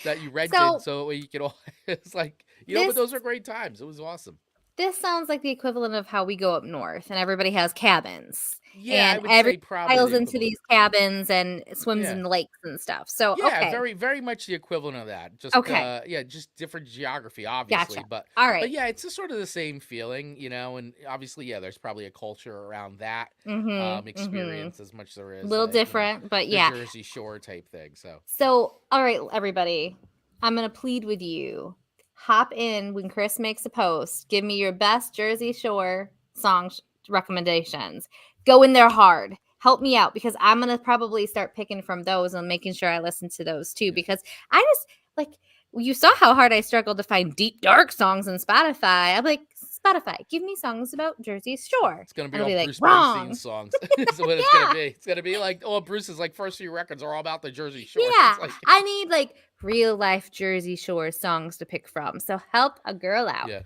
that you rented, So so you could all. It's like but this those are great times. It was awesome. this sounds like the equivalent of how we go up north and everybody has cabins. Yeah, I And would everybody say probably piles the into equivalent. these cabins and swims Yeah. in the lakes and stuff. So, Yeah, okay. very, very much the equivalent of that. Just Okay. just different geography, obviously, Gotcha. but All right. yeah, it's just sort of the same feeling, and obviously, yeah, there's probably a culture around that Mm-hmm. experience as much as there A is little like, different, but the yeah. Jersey Shore type thing. So So, all right, everybody, I'm going to plead with you. Hop in when Chris makes a post. Give me your best Jersey Shore song recommendations. Go in there hard. Help me out because I'm going to probably start picking from those and making sure I listen to those too. Yeah. Because I just like, you saw how hard I struggled to find deep, dark songs on Spotify. I'm like, Spotify, give me songs about Jersey Shore. it's gonna be And all it'll Bruce wrong. Springsteen songs. Is what it's gonna be. It's gonna be like Bruce's like first few records are all about the Jersey Shore. Yeah, It's like, I need like real life Jersey Shore songs to pick from. So help a girl out. yeah.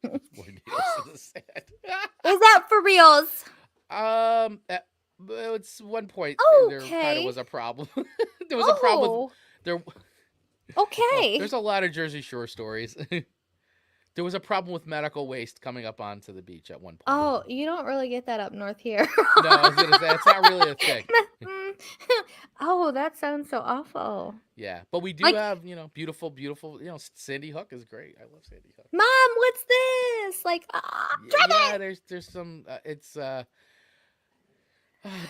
Boy, needless to say. Is that for reals? It's one point there kind Okay. of was a problem. There was a problem with Oh, there. okay. There's a lot of Jersey Shore stories. There was a problem with medical waste coming up onto the beach at one point. Oh, you don't really get that up north here. No, I was gonna say it's not really a thing. Oh, that sounds so awful. Yeah, but we do Like- have beautiful. Sandy Hook is great. I love Sandy Hook. Mom, what's this? Like, Yeah, there's some. It's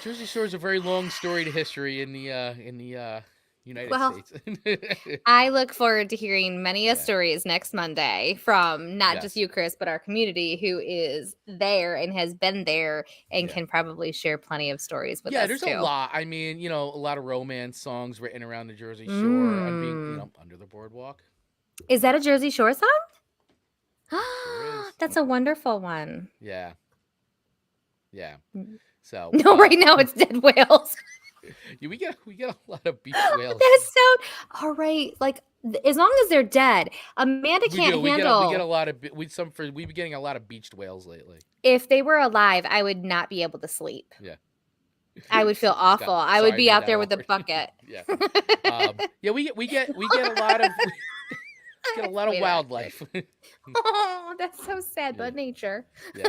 Jersey Shore is a very long storied history in the United States. I look forward to hearing many Yeah. stories next Monday from not just Yes. you, Chris, but our community who is there and has been there and Yeah. can probably share plenty of stories with Yeah, us there's too. a lot. I mean, a lot of romance songs written around the Jersey Shore and being, under the boardwalk. Is that a Jersey Shore song? Sure is. That's a wonderful one. Yeah. Yeah. So No, right now it's Dead Whales. we get a lot of beach whales. That's so all right. Like as long as they're dead, Amanda We can't do. We handle. get a lot of we've been getting a lot of beached whales lately. If they were alive, I would not be able to sleep. Yeah. I would feel Scott, awful. I sorry, would I be made out that there with a awkward. bucket. Yeah. Yeah, we get a lot of get a lot of Wait, wildlife. Oh, that's so sad, Yeah. but nature. Yeah.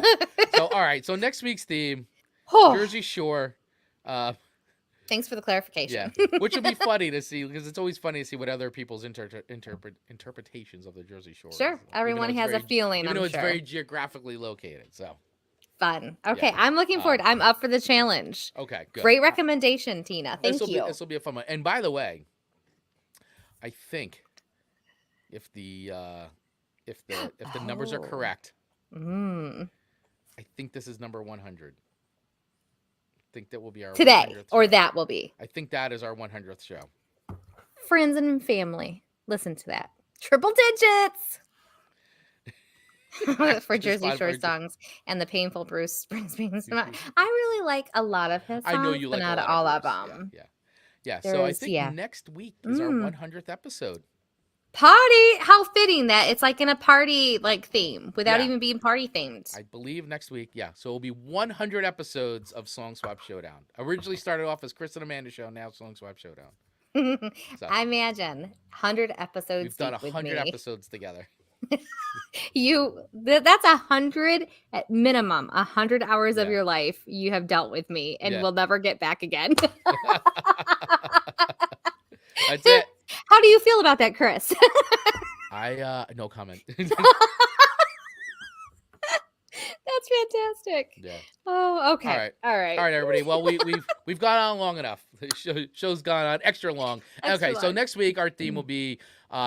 So all right. So next week's theme, Oh, Jersey Shore. thanks for the clarification. Yeah, which will be funny to see because it's always funny to see what other people's interpretations of the Jersey Shore. Sure, is. everyone has a feeling. Even I'm though it's sure. very geographically located. So Fun. Okay, Yeah. I'm looking forward. I'm up for the challenge. okay, good. Great recommendation, Tina. Thank you. This will be a fun one. And by the way, I think if the numbers are Oh. correct, Mm. I think this is number 100. I think that will be our Today, 100th or show. that will be. I think that is our 100th show. Friends and family. Listen to that. Triple digits for Just Jersey five Shore words. songs and the painful Bruce Springsteen. I really like a lot of his songs, I know you but like not a lot all of of Bruce. them. Yeah. So I There's- think yeah. next week is our 100th episode. Party! How fitting that it's like in a party like theme without Yeah. even being party themed. I believe next week, yeah. So it'll be 100 episodes of Song Swap Showdown. Originally started off as Chris and Amanda Show, now Song Swap Showdown. So I imagine 100 episodes. we've done deep with 100 me. episodes together. That's 100 at minimum, 100 hours of Yeah. your life you have dealt with me and Yeah. will never get back again. That's it. How do you feel about that, Chris? No comment. That's fantastic. Yeah. Oh, okay. All right. All right. All right, everybody. Well, we've gone on long enough. The show's gone on extra long. Extra Okay, so long. next week our theme will be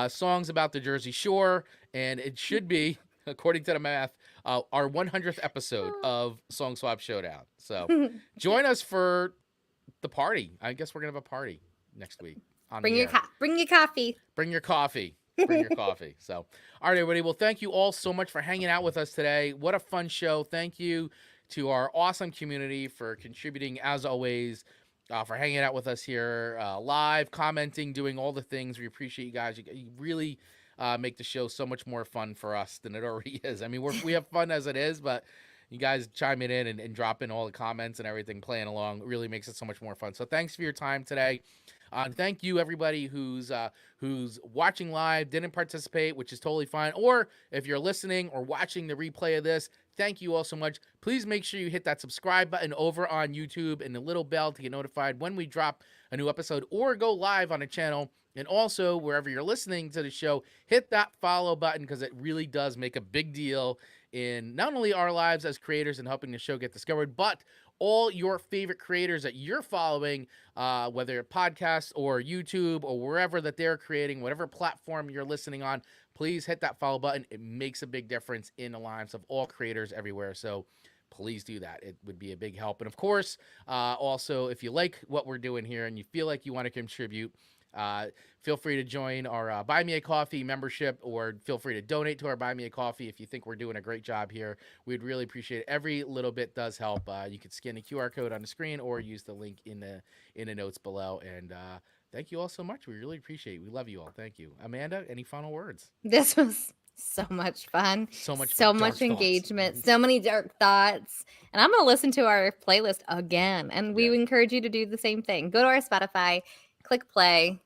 songs about the Jersey Shore, and it should be, according to the math, our 100th episode of Song Swap Showdown. So join us for the party. I guess we're gonna have a party next week. On Bring the your air. bring your coffee. Bring your coffee. Bring your coffee. So, all right, everybody. Well, thank you all so much for hanging out with us today. What a fun show. Thank you to our awesome community for contributing, as always, for hanging out with us here live, commenting, doing all the things. We appreciate you guys. You really make the show so much more fun for us than it already is. I mean, we have fun as it is, but you guys chiming in and dropping all the comments and everything, playing along, really makes it so much more fun. So thanks for your time today. Thank you, everybody who's watching live, didn't participate, which is totally fine. Or if you're listening or watching the replay of this, thank you all so much. Please make sure you hit that subscribe button over on YouTube and the little bell to get notified when we drop a new episode or go live on a channel. And also, wherever you're listening to the show, hit that follow button because it really does make a big deal in not only our lives as creators and helping the show get discovered, but all your favorite creators that you're following, whether podcast or YouTube or wherever that they're creating, whatever platform you're listening on, please hit that follow button. It makes a big difference in the lives of all creators everywhere. So please do that. It would be a big help. And of course, also, if you like what we're doing here and you feel like you want to contribute, feel free to join our Buy Me a Coffee membership, or feel free to donate to our Buy Me a Coffee if you think we're doing a great job here. We'd really appreciate it. Every little bit does help. You can scan the QR code on the screen or use the link in the notes below. And thank you all so much. We really appreciate it. We love you all. Thank you. Amanda, any final words? This was so much fun. So much engagement. So many dark thoughts. And I'm going to listen to our playlist again. And we encourage you to do the same thing. Go to our Spotify, click play,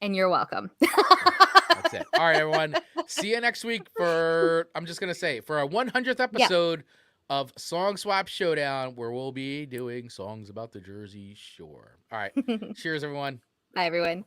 and you're welcome. That's it. All right, everyone. See you next week for our 100th episode of Song Swap Showdown, where we'll be doing songs about the Jersey Shore. All right. Cheers, everyone. Bye, everyone.